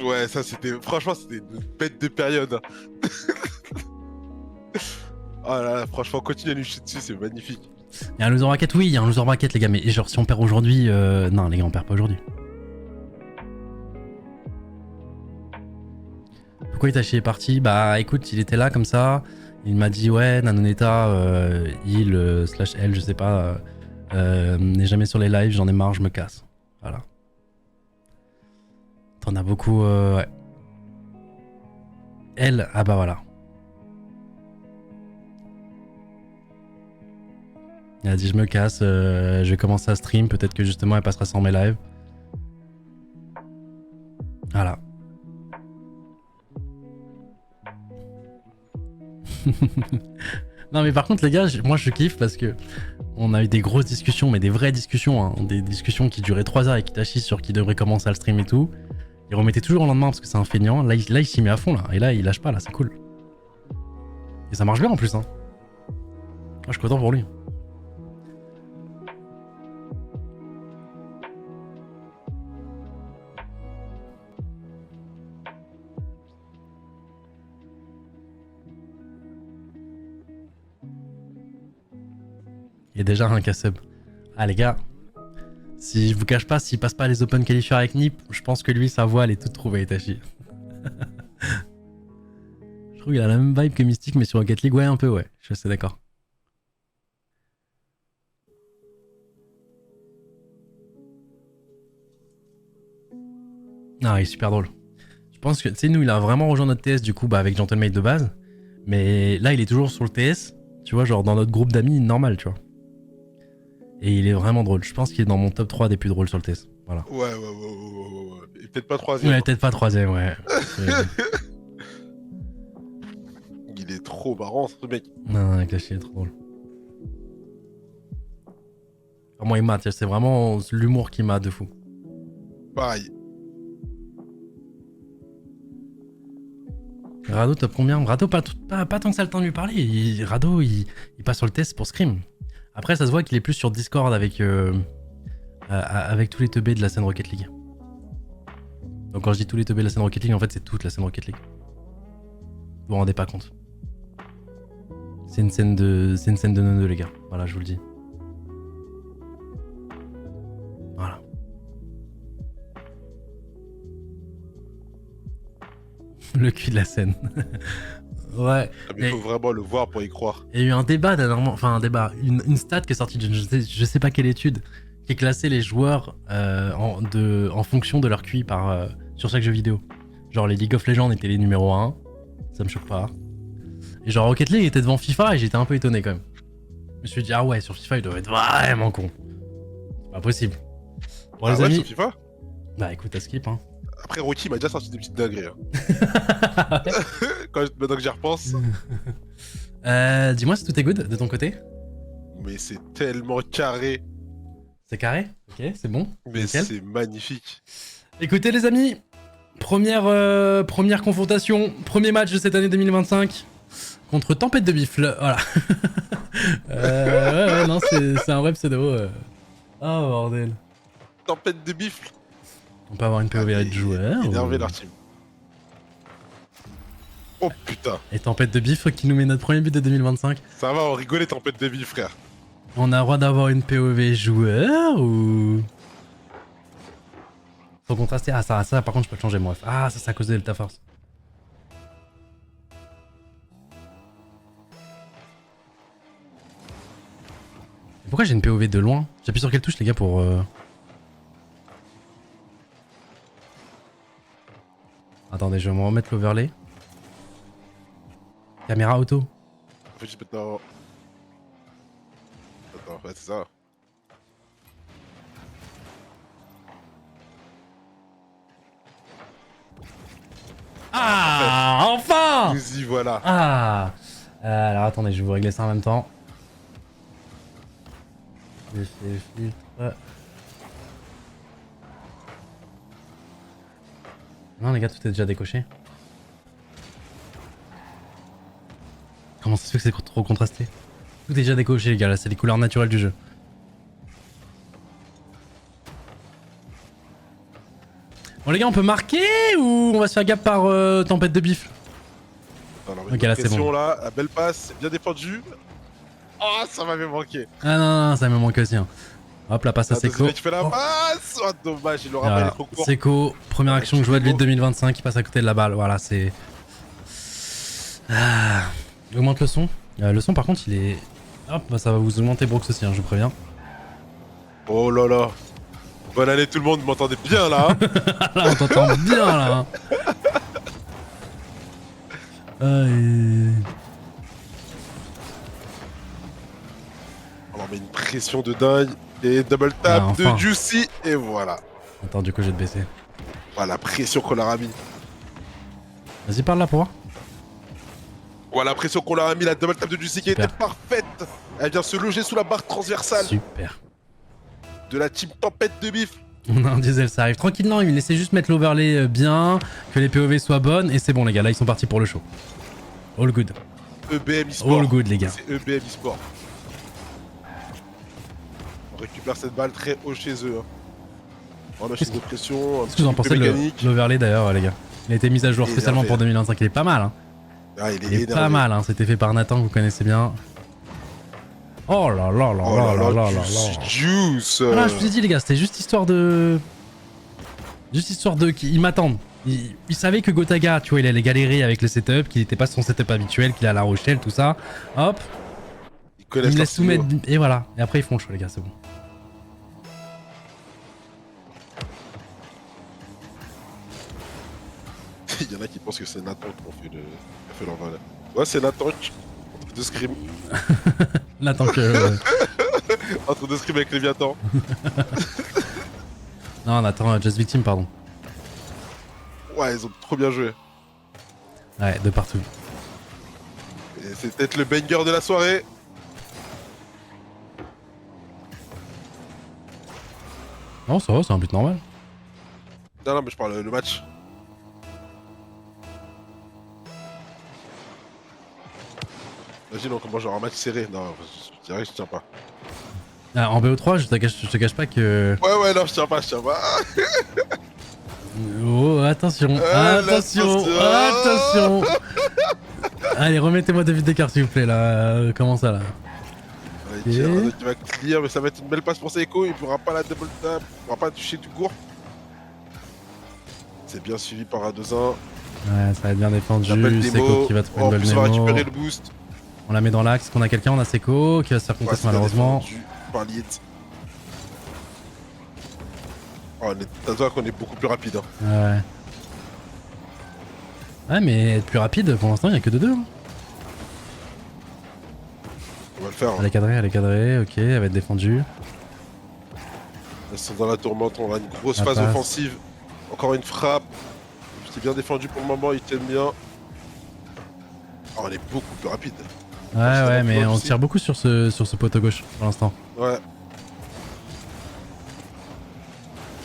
Ouais, ça c'était... Franchement, c'était une bête de période. Oh là là, franchement, continue à nous chier dessus, c'est magnifique. Il y a un loser bracket, oui, il y a un loser bracket, les gars, mais genre si on perd aujourd'hui. Non, les gars, on perd pas aujourd'hui. Pourquoi Itachi est parti? Bah écoute, il était là comme ça. Il m'a dit, ouais, Nanoneta, il slash elle, je sais pas, n'est jamais sur les lives, j'en ai marre, je me casse. Voilà. T'en as beaucoup, ouais. Elle, ah bah voilà. Elle a dit je me casse, je vais commencer à stream, peut-être que justement elle passera sans mes lives. Voilà. Non mais par contre les gars, moi je kiffe parce que on a eu des grosses discussions, mais des vraies discussions, hein, des discussions qui duraient 3 heures avec Itachi sur qui devrait commencer à le stream et tout. Il remettait toujours le lendemain parce que c'est un feignant. Là il s'y met à fond là, et là il lâche pas là, c'est cool. Et ça marche bien en plus hein. Moi je suis content pour lui. Il y a déjà un casse-up. Ah les gars, si je vous cache pas, s'il passe pas les Open Qualifiers avec Nip, je pense que lui sa voix elle est toute trouvée Itachi. Je trouve qu'il a la même vibe que Mystique mais sur Rocket League, ouais un peu ouais, je suis assez d'accord. Non, il est super drôle. Je pense que, tu sais, nous, il a vraiment rejoint notre TS du coup bah, avec Gentlemate de base. Mais là, il est toujours sur le TS, tu vois, genre dans notre groupe d'amis normal, tu vois. Et il est vraiment drôle. Je pense qu'il est dans mon top 3 des plus drôles sur le TS. Voilà. Ouais. Et peut-être pas troisième. Ouais, peut-être pas troisième, ouais. Il est trop marrant, ce mec. Non, Clash, il est trop drôle. Moi, il m'a, c'est vraiment l'humour qui m'a de fou. Pareil. Rado, top combien? Rado, pas tant que ça le temps de lui parler. Rado, il passe sur le test pour Scream. Après, ça se voit qu'il est plus sur Discord avec, avec tous les teubés de la scène Rocket League. Donc quand je dis tous les teubés de la scène Rocket League, en fait, c'est toute la scène Rocket League. Vous vous rendez pas compte. C'est une scène de neuneux, les gars. Voilà, je vous le dis. Voilà. Le cul de la scène. Ouais. Mais il faut vraiment le voir pour y croire. Il y a eu un débat dernièrement, enfin un débat, une stat qui est sortie d'une je sais pas quelle étude, qui classait les joueurs en fonction de leur QI sur chaque jeu vidéo. Genre les League of Legends étaient les numéros 1, ça me choque pas. Et genre Rocket League était devant FIFA et j'étais un peu étonné quand même. Je me suis dit ah ouais, sur FIFA il doit être vraiment con. C'est pas possible. Bon les amis, sur FIFA bah écoute, à skip hein. Après Rocky m'a déjà sorti des petites dingueries. Hein. Maintenant que j'y repense. Dis-moi si tout est good de ton côté. Mais c'est tellement carré. C'est carré? Ok, c'est bon. Mais c'est magnifique. Écoutez les amis, première confrontation, premier match de cette année 2025 contre Tempête de Bifle, voilà. Ouais, non, c'est un vrai pseudo. Oh bordel. Tempête de Bifle. On peut avoir une POV de joueur. Énervé leur team. Oh putain. Et Tempête de Bifle qui nous met notre premier but de 2025. Ça va, on rigolait Tempête de Bifle, frère. On a le droit d'avoir une POV joueur ou... Faut contraster. Ah ça par contre je peux le changer moi. Ah ça c'est à cause de Delta Force. Et pourquoi j'ai une POV de loin? J'appuie sur quelle touche les gars pour... Attendez, je vais me remettre l'overlay. Caméra auto. En fait, je peux maintenant... Attends, ouais, c'est ça. Ah, enfin! Nous y voilà. Ah! Alors attendez, je vais vous régler ça en même temps. Je fais le filtre. Non les gars, tout est déjà décoché. Comment ça se fait que c'est trop contrasté? Tout est déjà décoché les gars, là c'est les couleurs naturelles du jeu. Bon les gars, on peut marquer ou on va se faire gap par Tempête de Bifle? Alors, Ok, là, c'est bon. là, la belle passe, bien défendu. Oh, ça m'avait manqué. Ah non, ça me manque aussi. Hein. Hop, la passe à Seco. Tu fais la passe. Oh, dommage, il aura pas Voilà. trop court. Seco, première action que je vois de lui de 2025, il passe à côté de la balle. Voilà, c'est... Ah. Augmente le son. Le son, par contre, il est... Hop, bah, ça va vous augmenter Brooks aussi, hein, je vous préviens. Oh là là. Bonne année tout le monde, vous m'entendez bien là hein. Là, on t'entend bien, là. Hein. On leur met une pression de dingue. Et double tap enfin. de Juicy. Et voilà. Attends, du coup, je vais te baisser. Voilà, la pression qu'on leur a mis. Vas-y, parle là pour voir. Voilà la pression qu'on leur a mis. La double tap de Juicy qui était parfaite. Elle vient se loger sous la barre transversale. Super. De la team tempête de bif. On a un diesel, ça arrive tranquillement. Il laissait juste mettre l'overlay bien, que les POV soient bonnes. Et c'est bon, les gars. Là, ils sont partis pour le show. All good. EBM eSport. All good, les gars. C'est EBM eSport. On récupère cette balle très haut chez eux. Hein. On a fait de pression. Qu'est-ce que vous en pensez de l'overlay d'ailleurs, les gars? Il a été mis à jour spécialement pour 2025. Il est pas mal. Hein. Ah, il est pas mal. Hein. C'était fait par Nathan, que vous connaissez bien. Oh là là là là là là là. Juice. Voilà, je vous ai dit, les gars, c'était juste histoire de. Juste histoire de. Ils m'attendent. Il savait que Gotaga, tu vois, il allait galérer avec le setup, qu'il n'était pas son setup habituel, qu'il est à La Rochelle, tout ça. Hop. Il me laisse tout mettre. Et voilà. Et après, ils font le show, les gars, c'est bon. Il y en a qui pensent que c'est Nathan qui a fait l'envol. Ouais, c'est Nathan entre deux scrims. Nathan que. Entre deux scrims avec Léviathan. Non, Nathan, Just Victim, pardon. Ouais, ils ont trop bien joué. Ouais, de partout. Et c'est peut-être le banger de la soirée. Non, ça va, c'est un but normal. Non, mais je parle le match. Imagine, on commence genre un match serré. Non, je dirais que je tiens pas. Ah, en BO3, je te cache pas que... Ouais, non, je tiens pas. Oh, attention, attention. Allez, remettez-moi David Descartes, s'il vous plaît, là. Comment ça, là? Ouais, okay. Tu vas clear, mais ça va être une belle passe pour Seiko. Il pourra pas la double tap, il pourra pas toucher du court. C'est bien suivi par A2-1. Ouais, ça va être bien défendu. Seiko qui va te prendre une balle on va récupérer le boost. On la met dans l'axe, qu'on a quelqu'un, on a Seiko qui va se faire contester malheureusement. Par Liet. Oh, t'as besoin qu'on est beaucoup plus rapide. Hein. Ouais. Ouais, mais être plus rapide, pour l'instant, il n'y a que de deux. Hein. On va le faire. Elle est cadrée, ok, elle va être défendue. Elles sont dans la tourmente, on a une grosse phase offensive. Encore une frappe. C'est bien défendu pour le moment, ils tiennent bien. Oh, on est beaucoup plus rapide. Ouais, mais on tire beaucoup sur ce poteau gauche pour l'instant. Ouais.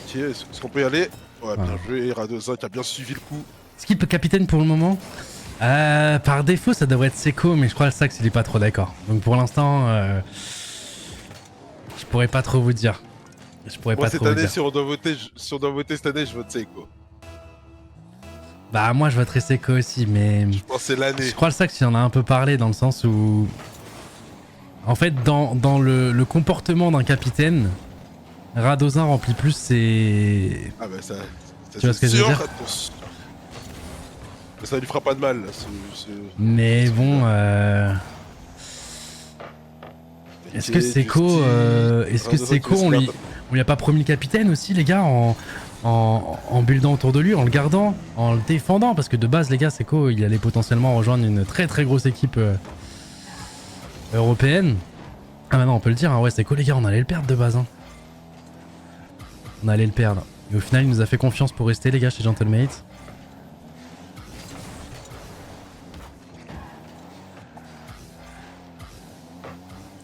Ok, est-ce qu'on peut y aller? Ouais, bien joué, Radoza qui a bien suivi le coup. Skip capitaine pour le moment. Par défaut, ça devrait être Seco, mais je crois que Sax il est pas trop d'accord. Donc pour l'instant, je pourrais pas trop vous dire. Moi, cette année, si on doit voter cette année, je vote Seco. Bah moi je voterais Seco aussi, mais je pense que c'est l'année. Je crois le Sax il en a un peu parlé dans le sens où en fait dans le comportement d'un capitaine, Radozin remplit plus ses... Ah bah ça tu vois ce que je veux dire? Mais ça lui fera pas de mal. Mais bon est-ce que Seco on lui a pas promis le capitaine aussi les gars en buildant autour de lui, en le gardant, en le défendant, parce que de base les gars, Seco il allait potentiellement rejoindre une très très grosse équipe européenne. Ah maintenant on peut le dire, hein, ouais Seco les gars on allait le perdre de base. Hein. On allait le perdre. Et au final il nous a fait confiance pour rester les gars chez Gentlemate.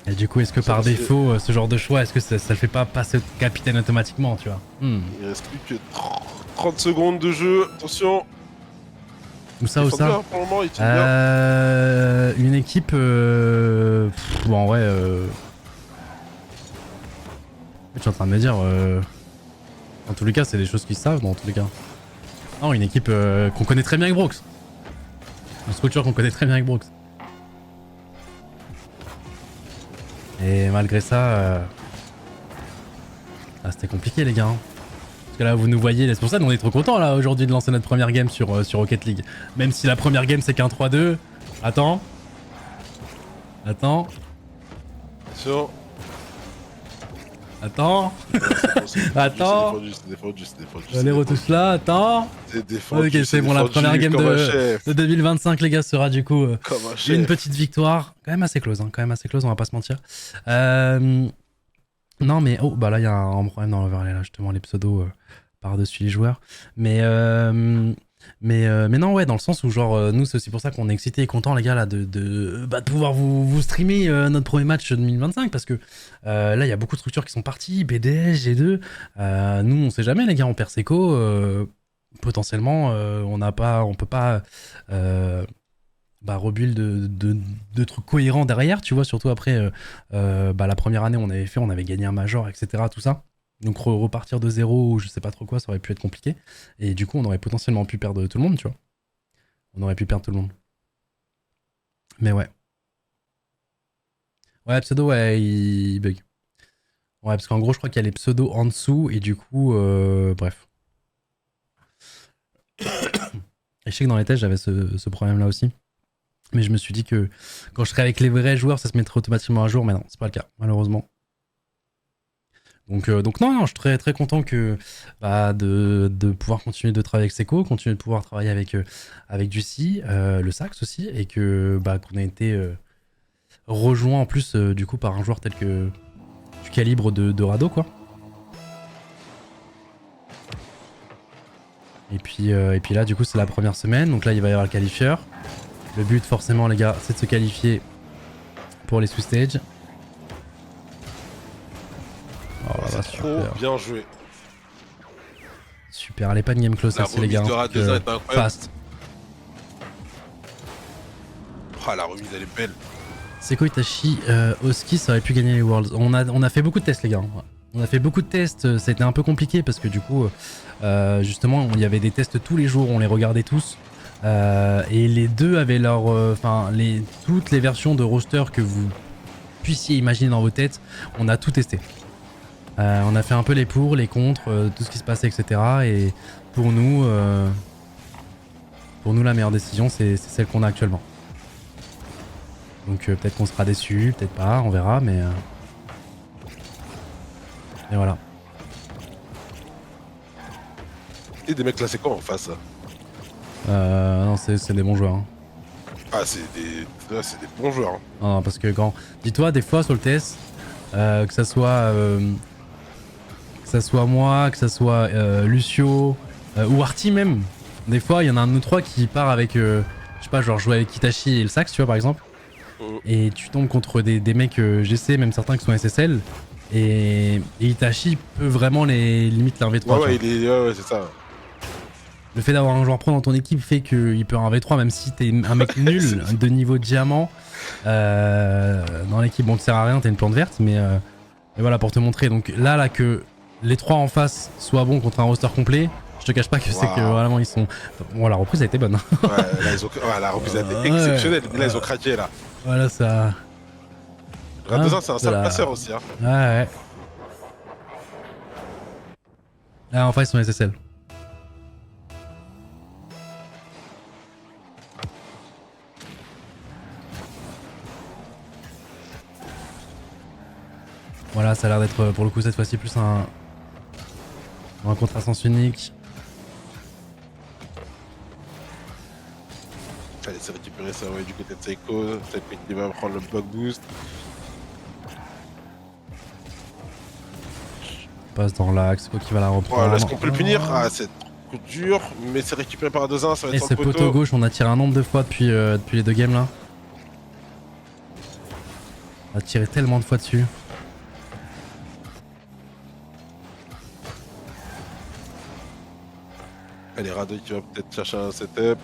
Et du coup, est-ce que par défaut, ce genre de choix, est-ce que ça le fait pas passer capitaine automatiquement, tu vois? Il reste plus que 30 secondes de jeu, attention. Où ça, où ça bien, pour le moment, il tient bien. Une équipe... bon, en vrai... Je suis en train de me dire... Dans tous les cas, c'est des choses qu'ils savent, dans tous les cas. Non, une équipe qu'on connaît très bien avec Brooks. Une structure qu'on connaît très bien avec Brooks. Et malgré ça, c'était compliqué les gars. Hein. Parce que là vous nous voyez, c'est pour ça qu'on est trop contents là aujourd'hui de lancer notre première game sur Rocket League. Même si la première game c'est qu'un 3-2. Attends. Attends. Attention. Attends. Attends. C'est défendu. Les retouches là, attends. C'est défendu. Ok, c'est bon, la première game de 2025 les gars sera du coup une petite victoire. Quand même assez close, on va pas se mentir. Non mais, oh bah là il y a un problème dans l'overlay là, justement les pseudos par-dessus les joueurs. Mais non ouais, dans le sens où genre nous c'est aussi pour ça qu'on est excités et contents les gars là de pouvoir vous streamer notre premier match 2025 parce que là il y a beaucoup de structures qui sont parties, BDS, G2, nous on sait jamais les gars, on perd Seco, potentiellement on peut pas rebuild de trucs cohérents derrière, tu vois, surtout après la première année on avait gagné un major, etc. tout ça. Donc repartir de zéro ou je sais pas trop quoi, ça aurait pu être compliqué. Et du coup, on aurait potentiellement pu perdre tout le monde, tu vois. On aurait pu perdre tout le monde. Mais ouais. Ouais, pseudo, ouais, il bug. Ouais, parce qu'en gros, je crois qu'il y a les pseudos en dessous et du coup, bref. Et je sais que dans les tests, j'avais ce problème-là aussi. Mais je me suis dit que quand je serais avec les vrais joueurs, ça se mettrait automatiquement à jour. Mais non, c'est pas le cas, malheureusement. Donc non, je suis très très content que de pouvoir continuer de travailler avec Seco, continuer de pouvoir travailler avec Juicy, le Sax aussi, et que qu'on a été rejoint en plus du coup par un joueur tel que du calibre de Rado quoi. Et puis là du coup c'est la première semaine, donc là il va y avoir le qualifieur. Le but forcément les gars c'est de se qualifier pour les sous stage. Oh là là, trop bien joué. Super, elle est pas une game close celle-ci les gars. Fast. Ah la remise elle est belle. Seiko Itachi, Oski ça aurait pu gagner les Worlds. On a fait beaucoup de tests les gars. On a fait beaucoup de tests, ça a été un peu compliqué parce que du coup justement il y avait des tests tous les jours, on les regardait tous. Et les deux avaient leur. Toutes les versions de roster que vous puissiez imaginer dans vos têtes, on a tout testé. On a fait un peu les pour, les contre, tout ce qui se passait, etc. Et pour nous la meilleure décision, c'est celle qu'on a actuellement. Donc peut-être qu'on sera déçu, peut-être pas, on verra, mais et voilà. Et des mecs classés quoi en face? Non, c'est des bons joueurs. Hein. Ah, c'est des bons joueurs. Hein. Non, parce que quand... Dis-toi, des fois sur le TS, que ça soit moi, que ça soit Lucio ou Arty même. Des fois, il y en a un de nous trois qui part avec, je sais pas, genre jouer avec Kitachi et le Sax, tu vois, par exemple. Et tu tombes contre des mecs GC, même certains qui sont SSL. Et Itachi peut vraiment les limite l'un V3. Ouais, ouais, c'est ça. Le fait d'avoir un joueur pro dans ton équipe fait qu'il peut un V3 même si t'es un mec nul de niveau diamant dans l'équipe. Bon, te sert à rien, t'es une plante verte, mais voilà pour te montrer. Donc là que les trois en face soient bons contre un roster complet, je te cache pas que c'est que vraiment ils sont. Bon, la reprise a été bonne. Ouais, là, la reprise a été exceptionnelle. Là, ils ont craqué là. Voilà, ça. Radozin, c'est un sale passeur aussi. Hein. Ouais. Là, en face, ils sont SSL. Voilà, ça a l'air d'être pour le coup cette fois-ci plus un contre à sens unique. Allez, c'est récupérer ça ouais, du côté de Seiko. Seiko qui va prendre le block boost. Passe dans l'axe, quoi qui va la reprendre. Ouais, est-ce qu'on peut le punir? Ah, c'est trop dur, mais c'est récupéré par 2-1, ça va être sur le poteau. Et ce poteau gauche, on a tiré un nombre de fois depuis les deux games là. On a tiré tellement de fois dessus. Allez, Rado qui va peut-être chercher un setup.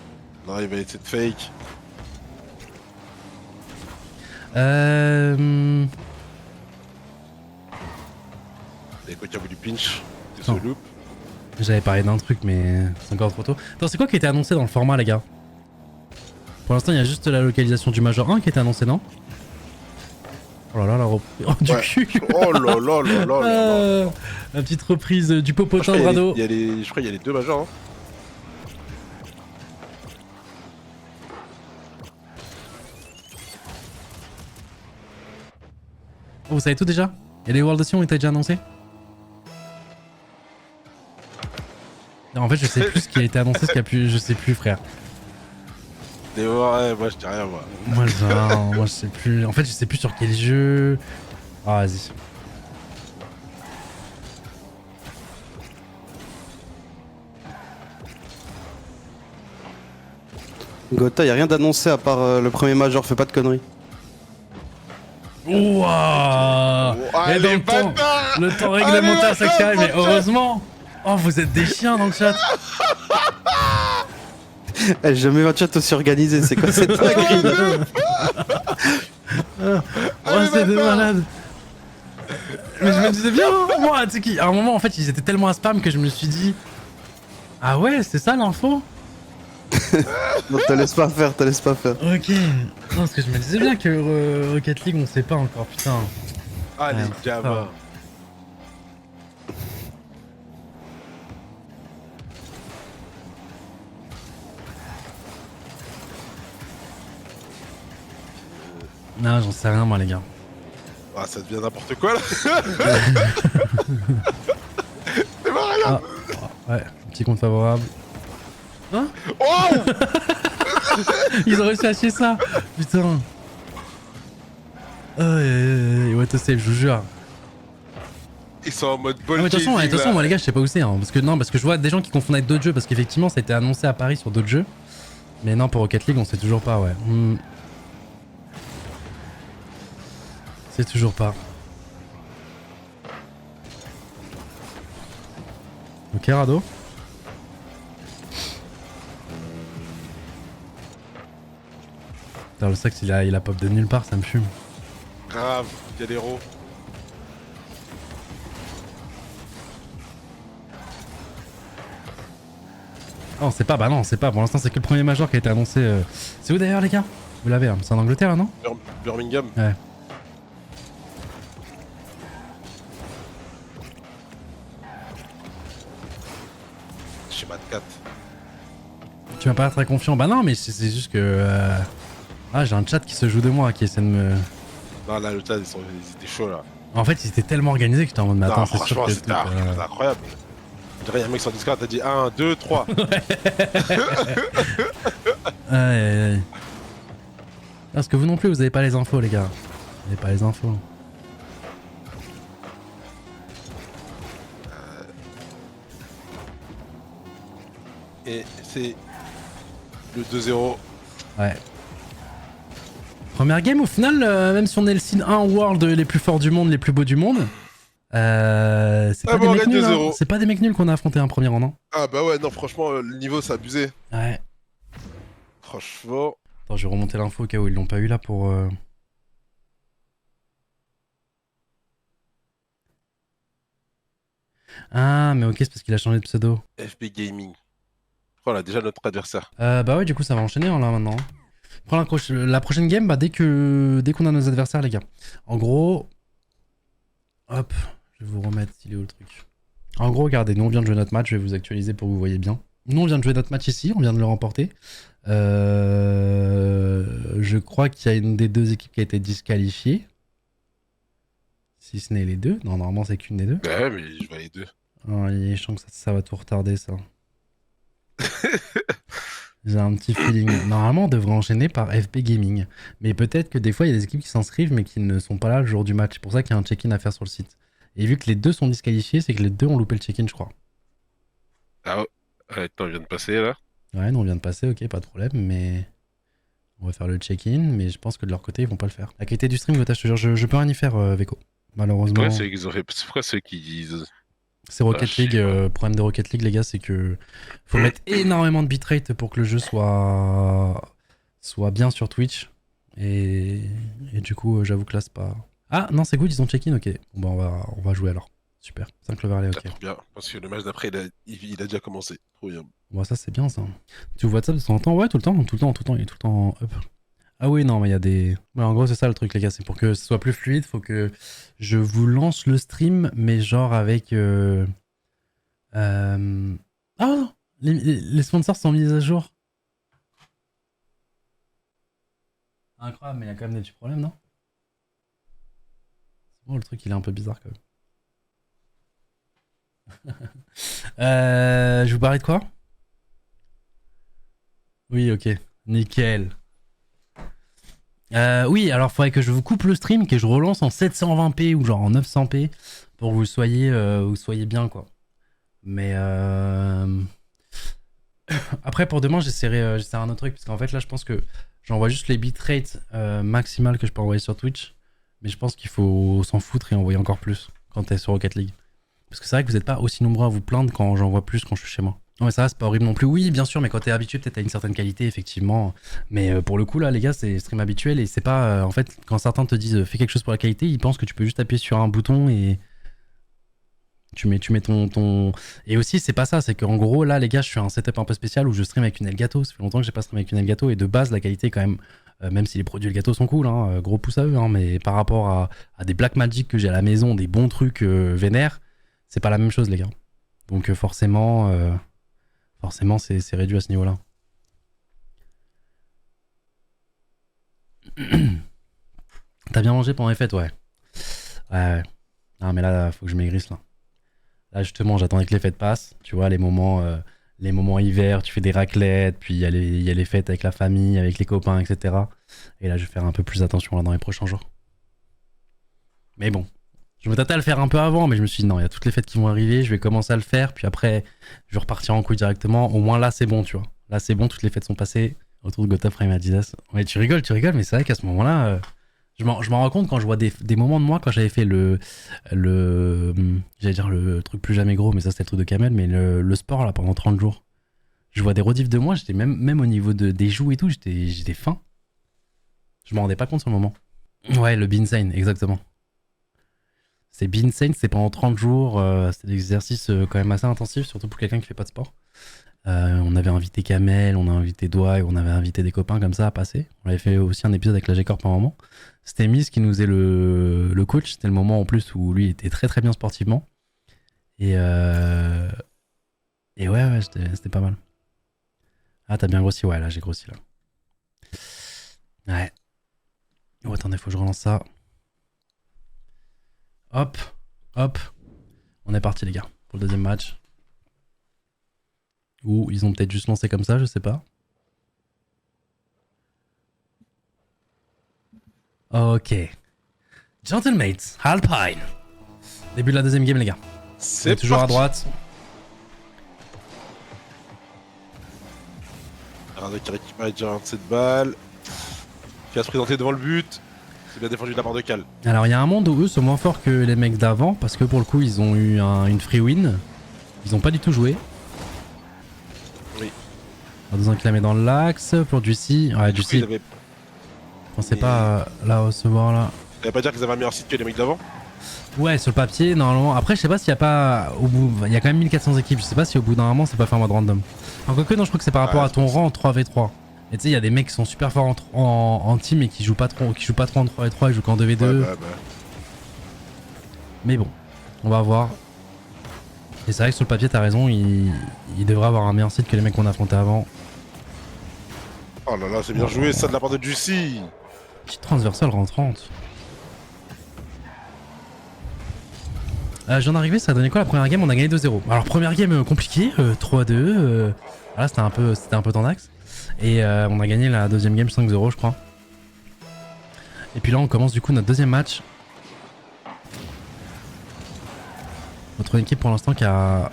Non, il va essayer de fake. Et quoi qui a voulu pinch? C'est ce loop. J'avais parlé d'un truc, mais c'est encore trop tôt. Attends, c'est quoi qui a été annoncé dans le format, les gars? Pour l'instant, il y a juste la localisation du Major 1 qui a été annoncée, non? Oh là là, la reprise. Oh, du Ouais. cul. Oh là là là là là là. La petite reprise du popotin de Je Rado. crois qu'il y a les deux majors. Hein. Oh, vous savez tout déjà? Et les Worlds aussi ont été déjà annoncés? Non, en fait, je sais plus ce qui a été annoncé, ce qui a pu. Je sais plus, frère. Et ouais, moi je dis rien, moi. Moi, je sais plus. En fait, je sais plus sur quel jeu. Ah, vas-y. Gotha, y a rien d'annoncé à part le premier major, fais pas de conneries. Ouah. Et dans le temps réglementaire s'accélère, mais heureusement. Oh, vous êtes des chiens dans le chat. J'ai jamais vu un chat aussi organisé, c'est quoi cette dinguerie? Oh, c'est des malades. Mais je me disais bien, moi, tu sais qu'à un moment, en fait, ils étaient tellement à spam que je me suis dit. Ah ouais, c'est ça l'info? Non, te laisse pas faire, te laisse pas faire. Ok. Non, parce que je me disais bien que Rocket League, on sait pas encore, putain. Ah, les gamins. Non, j'en sais rien, moi, les gars. Ah, ça devient n'importe quoi là. C'est pas rien. Ah, ouais, petit compte favorable. Hein? Oh. Ils ont réussi à chier ça. Putain. What to save, je vous jure. Ils sont en mode Ah, ball mais de toute casing, façon, là. moi les gars, je sais pas où c'est. Hein, parce que je vois des gens qui confondent avec d'autres jeux. Parce qu'effectivement, ça a été annoncé à Paris sur d'autres jeux. Mais non, pour Rocket League, on sait toujours pas, ouais. C'est toujours pas. Ok, Rado. Putain, le sax, il a pop de nulle part, ça me fume. Grave, il y a des héros. Non, c'est pas, bah non, c'est pas. Pour l'instant, c'est que le premier major qui a été annoncé. C'est où d'ailleurs, les gars? Vous l'avez, hein. C'est en Angleterre, là, non? Birmingham. Ouais. Chez Mad 4. Tu m'as pas l'air très confiant. Bah non, mais c'est juste que. Ah, j'ai un chat qui se joue de moi, qui essaie de me. Non, là, le chat, ils étaient chauds là. En fait, ils étaient tellement organisés que j'étais en mode, mais attends, Non, c'est sûr franchement, que. c'était incroyable. Je dirais, il y a un mec sur Discord, t'as dit 1, 2, 3. Aïe. Parce que vous non plus, vous avez pas les infos, les gars. Vous avez pas les infos. Et c'est le 2-0. Ouais. Première game, au final, même si on est le Sin 1 World les plus forts du monde, les plus beaux du monde, c'est pas, bon, des mecs nuls, hein. 2-0. C'est pas des mecs nuls qu'on a affronté un premier rang, non? Ah bah ouais, non, franchement, le niveau, c'est abusé. Ouais. Franchement. Attends, je vais remonter l'info au cas où ils l'ont pas eu là pour... Ah, mais ok, c'est parce qu'il a changé de pseudo. FB Gaming. Oh, là, déjà notre adversaire. Bah ouais, du coup, ça va enchaîner hein, là maintenant. Prends la prochaine game, bah dès qu'on a nos adversaires, les gars. En gros... Hop, je vais vous remettre, il est où le truc? En gros, regardez, nous on vient de jouer notre match, je vais vous actualiser pour que vous voyez bien. Nous on vient de jouer notre match ici, on vient de le remporter. Je crois qu'il y a une des deux équipes qui a été disqualifiée. Si ce n'est les deux. Non, normalement c'est qu'une des deux. Bah ouais, mais je vois les deux. Oh, je sens que ça va tout retarder ça. J'ai un petit feeling. Normalement, on devrait enchaîner par FB Gaming. Mais peut-être que des fois, il y a des équipes qui s'inscrivent mais qui ne sont pas là le jour du match. C'est pour ça qu'il y a un check-in à faire sur le site. Et vu que les deux sont disqualifiés, c'est que les deux ont loupé le check-in, je crois. Ah ouais, attends, il vient de passer là. Ouais, nous on vient de passer, ok, pas de problème, mais... On va faire le check-in, mais je pense que de leur côté, ils vont pas le faire. La qualité du stream, Gotha, je te jure, je peux rien y faire, Veko. Malheureusement... Pourquoi ceux qui... C'est Rocket League, problème de Rocket League, les gars, c'est que faut mettre énormément de bitrate pour que le jeu soit bien sur Twitch. Et du coup, j'avoue que là, c'est pas... Ah, non, c'est good, ils ont check-in, ok. Bon, bah, on va jouer alors. Super. 5 Cloverley, ok. Trop bien, parce que le match d'après, il a déjà commencé. Trop bien. Bon, ça, c'est bien, ça. Tu vois ça de temps en temps? Ouais, tout le temps, il est tout le temps up. Ah oui, non, mais il y a des... Ouais, en gros, c'est ça le truc, les gars. C'est pour que ce soit plus fluide, faut que je vous lance le stream, mais genre avec... Ah, les sponsors sont mis à jour. Incroyable, mais il y a quand même des petits problèmes, non? Bon, le truc, il est un peu bizarre, quand même. Je vous parlais de quoi? Oui, ok. Nickel. Oui, alors faudrait que je vous coupe le stream, que je relance en 720p ou genre en 900p pour que vous soyez bien, quoi. Mais après, pour demain, j'essaierai un autre truc, parce qu'en fait, là, je pense que j'envoie juste les bitrates maximales que je peux envoyer sur Twitch. Mais je pense qu'il faut s'en foutre et envoyer encore plus quand t'es sur Rocket League. Parce que c'est vrai que vous n'êtes pas aussi nombreux à vous plaindre quand j'envoie plus quand je suis chez moi. Non mais ça va, c'est pas horrible non plus. Oui, bien sûr, mais quand t'es habitué, peut-être à une certaine qualité, effectivement. Mais pour le coup, là, les gars, c'est stream habituel et c'est pas... en fait, quand certains te disent fais quelque chose pour la qualité, ils pensent que tu peux juste appuyer sur un bouton et... Tu mets ton... Et aussi, c'est pas ça, c'est qu'en gros, là, les gars, je suis à un setup un peu spécial où je stream avec une Elgato. Ça fait longtemps que j'ai pas stream avec une Elgato et de base, la qualité est quand même... même si les produits Elgato sont cool, hein, gros pouce à eux, hein, mais par rapport à des Blackmagic que j'ai à la maison, des bons trucs vénères, c'est pas la même chose, les gars. Donc forcément, c'est réduit à ce niveau-là. T'as bien mangé pendant les fêtes, ouais. Ouais. Non, mais là, faut que je maigrisse, là. Là, justement, j'attendais que les fêtes passent. Tu vois, les moments hiver, tu fais des raclettes, puis il y a les fêtes avec la famille, avec les copains, etc. Et là, je vais faire un peu plus attention là, dans les prochains jours. Mais bon, je me tâtais à le faire un peu avant, mais je me suis dit non, il y a toutes les fêtes qui vont arriver, je vais commencer à le faire, puis après, je vais repartir en couille directement. Au moins là, c'est bon, tu vois. Là, c'est bon, toutes les fêtes sont passées. Autour de Gotha Prime Adidas. Ouais, tu rigoles, mais c'est vrai qu'à ce moment-là, je m'en rends compte quand je vois des moments de moi, quand j'avais fait j'allais dire le truc plus jamais gros, mais ça c'était le truc de Kamel, mais le sport là pendant 30 jours. Je vois des rediffs de moi, j'étais même au niveau des joues et tout, j'étais fin. Je m'en rendais pas compte sur le moment. Ouais, le Beansane, exactement. C'est Beansane, c'est pendant 30 jours, c'est des exercices quand même assez intensifs, surtout pour quelqu'un qui fait pas de sport. On avait invité Kamel, on a invité Doig, on avait invité des copains comme ça à passer. On avait fait aussi un épisode avec la G-Corp à un moment. C'était Miss qui nous faisait le coach, c'était le moment en plus où lui était très très bien sportivement. Et ouais, c'était pas mal. Ah, t'as bien grossi, ouais, là j'ai grossi là. Ouais. Oh, attendez, faut que je relance ça. Hop, hop. On est parti les gars, pour le deuxième match. Ou ils ont peut-être juste lancé comme ça, je sais pas. Ok. Gentlemates, Alpine. Début de la deuxième game les gars. C'est toujours parti. à droite. Radek qui récupère déjà un de cette balle. Qui va se présenter devant le but. C'est bien défendu de la part de Cal. Alors il y a un monde où eux sont moins forts que les mecs d'avant parce que pour le coup ils ont eu une free win. Ils ont pas du tout joué. Oui. Dans un qui la met dans l'axe pour Juicy. Ouais, Juicy. Avait... Pensez pas là recevoir là. Ça veut pas dire qu'ils avaient un meilleur site que les mecs d'avant? Ouais, sur le papier, normalement. Après, je sais pas s'il y a pas au bout. Il y a quand même 1400 équipes. Je sais pas si au bout d'un moment, c'est pas fait en mode random. Enfin, quoique, non, je crois que c'est par rapport à ton rang en 3v3. Et tu sais, il y a des mecs qui sont super forts en team et qui jouent pas trop en 3v3, ils jouent qu'en 2v2. Ouais. Mais bon, on va voir. Et c'est vrai que sur le papier, t'as raison, il devrait avoir un meilleur site que les mecs qu'on a affrontés avant. Oh là là, c'est bien joué ça de la part de Juicy. Petite transversale rentrante. Je viens d'arriver, ça a donné quoi la première game? On a gagné 2-0. Alors première game compliquée, 3-2. Là c'était un peu tendax. Et on a gagné la deuxième game 5-0 je crois. Et puis là on commence du coup notre deuxième match. Notre équipe pour l'instant qui a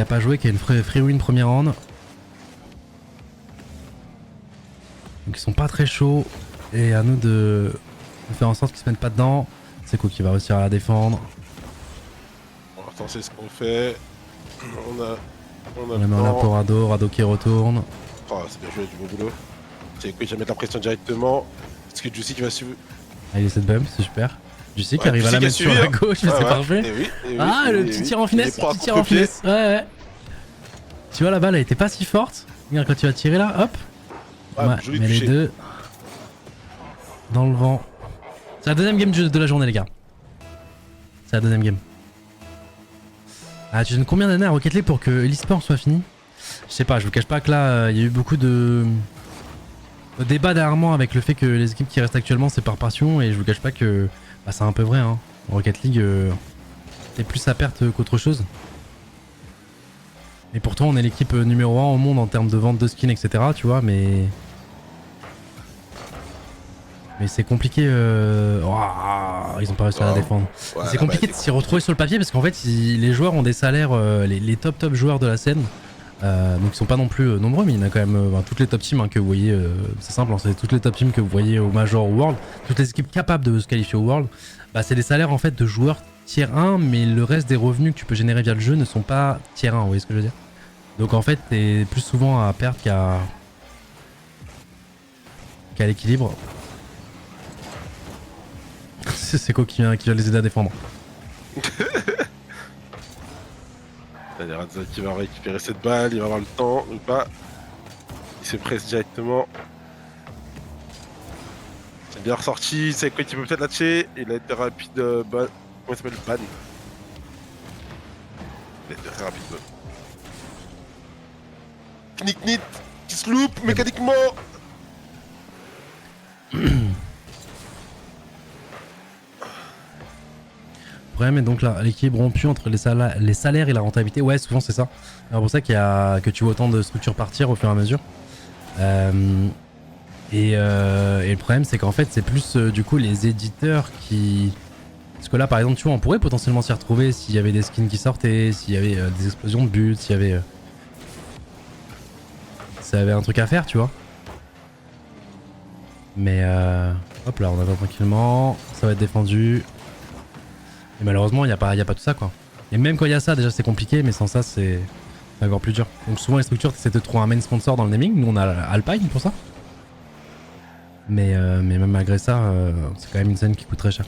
pas joué, qui a une free win première round. Donc ils sont pas très chauds. Et à nous de faire en sorte qu'ils se mettent pas dedans. C'est cool qui va réussir à la défendre. Bon, attends, c'est ce qu'on fait. On a met en l'air pour Rado qui retourne. Oh, c'est bien joué, du bon boulot. C'est quoi, il va mettre la pression directement. Est-ce que Juicy qui va suivre? Ah, il essaie de bump, c'est super. Juicy qui arrive à la mettre sur la gauche, mais c'est parfait. Le petit tir en finesse, Ouais. Tu vois, la balle elle était pas si forte. Regarde, quand tu vas tirer là, hop. Ouais, mais les deux. Dans le vent. C'est la deuxième game de la journée, les gars. C'est la deuxième game. Ah, tu donnes combien d'années à Rocket League pour que l'e-sport soit fini? Je sais pas, je vous cache pas que là, il y a eu beaucoup de débat dernièrement avec le fait que les équipes qui restent actuellement c'est par passion, et je vous cache pas que bah, c'est un peu vrai. Hein. Rocket League, c'est plus à perte qu'autre chose. Et pourtant, on est l'équipe numéro 1 au monde en termes de vente de skins, etc. Tu vois, mais c'est compliqué. Ouah, ils ont pas réussi à la défendre. Ouais, c'est compliqué de s'y retrouver sur le papier parce qu'en fait, les joueurs ont des salaires, les top joueurs de la scène. Donc ils sont pas non plus nombreux, mais il y en a quand même toutes les top teams hein, que vous voyez. C'est simple, hein, c'est toutes les top teams que vous voyez au Major ou World. Toutes les équipes capables de se qualifier au World. Bah, c'est des salaires en fait de joueurs tier 1, mais le reste des revenus que tu peux générer via le jeu ne sont pas tier 1. Vous voyez ce que je veux dire? Donc en fait, t'es plus souvent à perdre qu'à l'équilibre. C'est quoi qui vient les aider à défendre? T'as les Radza qui va récupérer cette balle, il va avoir le temps ou pas. Il se presse directement. C'est bien ressorti, c'est quoi qui peut peut-être lâcher. Il a été rapide. Comment il s'appelle? Ban. Il a été très rapide. Knick-knit qui se loupe mécaniquement. Le problème est donc là, l'équilibre rompu entre les salaires et la rentabilité. Ouais, souvent c'est ça. C'est pour ça que tu vois autant de structures partir au fur et à mesure. Et le problème c'est qu'en fait c'est plus du coup les éditeurs qui... Parce que là par exemple tu vois on pourrait potentiellement s'y retrouver s'il y avait des skins qui sortaient, s'il y avait des explosions de buts, s'il y avait... ça avait un truc à faire tu vois. Mais hop là on attend tranquillement, ça va être défendu. Et malheureusement, il n'y a pas tout ça quoi. Et même quand il y a ça, déjà c'est compliqué, mais sans ça, c'est encore plus dur. Donc souvent, les structures, c'est de trouver un main sponsor dans le naming. Nous, on a Alpine pour ça. Mais même malgré ça, c'est quand même une scène qui coûte très cher.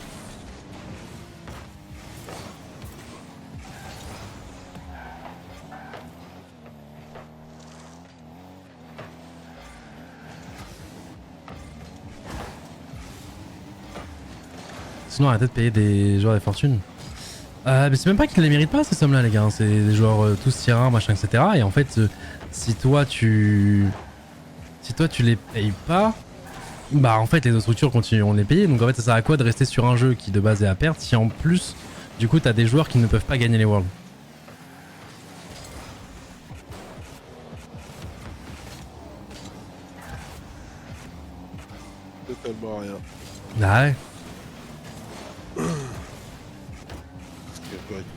Sinon, arrêtez de payer des joueurs des fortunes. Mais c'est même pas qu'ils ne les méritent pas ces sommes là les gars, c'est des joueurs tous tier 1 machin etc. Et en fait si toi tu les payes pas, bah en fait les autres structures continueront de les payer. Donc en fait ça sert à quoi de rester sur un jeu qui de base est à perte si en plus du coup t'as des joueurs qui ne peuvent pas gagner les Worlds. Totalement rien. Ah ouais.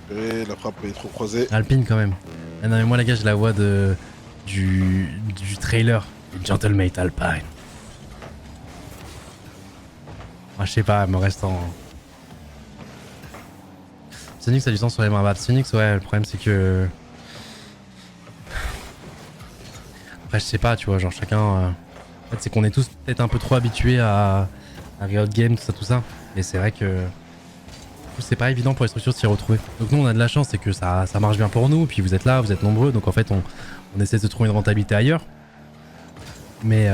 Récupérer, la frappe est trop croisée. Alpine quand même. Ah non mais moi les gars je la vois du trailer. Gentlemate Alpine. Ah, je sais pas, elle me reste en... Sonic ça a du sens sur les mains battre. Sonic ouais le problème c'est que... Après je sais pas tu vois genre chacun... En fait c'est qu'on est tous peut-être un peu trop habitués à Riot Games tout ça. Et c'est vrai que... c'est pas évident pour les structures de s'y retrouver. Donc nous on a de la chance, c'est que ça marche bien pour nous, puis vous êtes là, vous êtes nombreux, donc en fait on essaie de trouver une rentabilité ailleurs. Mais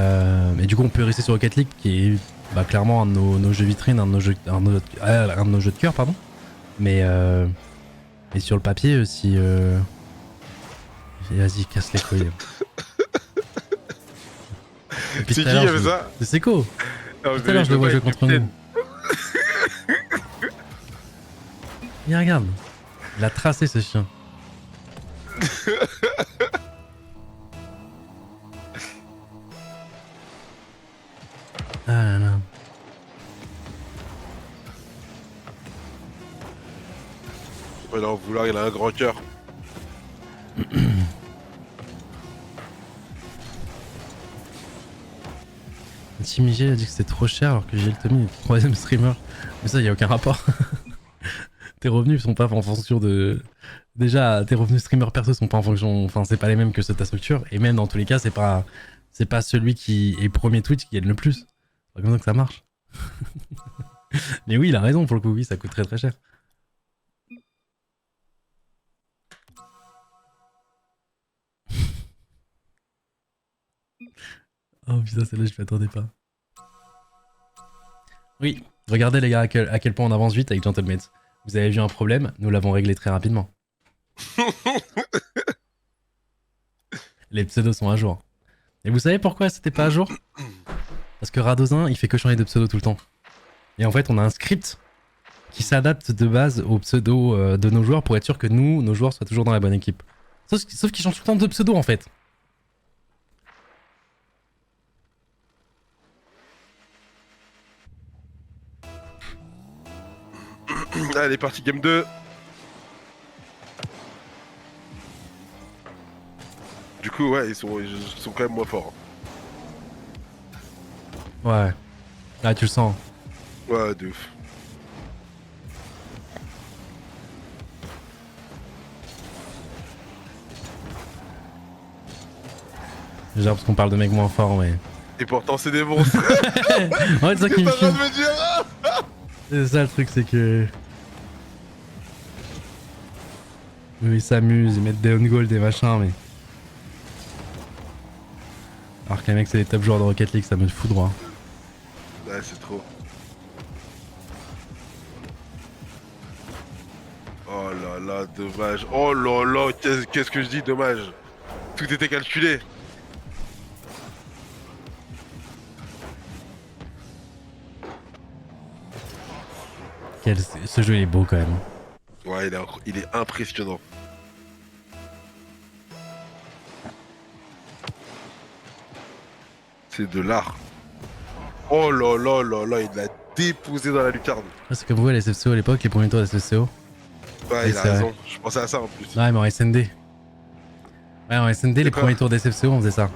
du coup on peut rester sur Rocket League qui est bah, clairement un de nos jeux vitrines, un de nos jeux de cœur pardon. Mais sur le papier si... Vas-y casse les couilles. C'est qui qui avait ça? C'est Seco. Tout à l'heure je le vois jouer contre nous. Et regarde, il a tracé ce chien. Ah là là. Faut pas leur vouloir, il a un grand cœur. Team IG a dit que c'était trop cher alors que Gilles Tommy est le troisième streamer. Mais ça, y a aucun rapport. Tes revenus sont pas en fonction de... Déjà, tes revenus streamer perso sont pas en fonction... Enfin, c'est pas les mêmes que ceux de ta structure. Et même dans tous les cas, c'est pas celui qui est premier Twitch qui gagne le plus. C'est pas comme ça que ça marche. Mais oui, il a raison pour le coup. Oui, ça coûte très très cher. Oh putain, celle-là, je m'y attendais pas. Oui, regardez les gars à quel point on avance vite avec Gentlemates. Vous avez vu un problème, nous l'avons réglé très rapidement. Les pseudos sont à jour. Et vous savez pourquoi c'était pas à jour? Parce que Radozin, il fait que changer de pseudo tout le temps. Et en fait, on a un script qui s'adapte de base aux pseudos de nos joueurs pour être sûr que nous, nos joueurs, soient toujours dans la bonne équipe. Sauf qu'ils changent tout le temps de pseudo en fait. Allez, partie game 2. Du coup, ouais, ils sont quand même moins forts. Ouais. Là, tu le sens. Ouais, de ouf. Genre parce qu'on parle de mecs moins forts, mais... Et pourtant, c'est des monstres. Ouais, c'est ça qui T'es me en train fume. de me dire. C'est ça le truc, c'est que... Eux, ils s'amusent, ils mettent des on goal, des machins, mais... Alors que les mecs, c'est des top joueurs de Rocket League, ça me fout droit. Ouais, c'est trop. Oh là là, dommage. Oh là là, qu'est-ce que je dis, dommage. Tout était calculé. Ce jeu il est beau quand même. Ouais, il est impressionnant. C'est de l'art. Oh là là là là, il l'a déposé dans la lucarne. C'est comme vous à la SFCO à l'époque, les premiers tours de la SFCO. Ouais, Oui, il a c'est raison. Je pensais à ça en plus. Ouais, mais en SND. Ouais, en SND, les quoi premiers tours de SFCO, on faisait ça.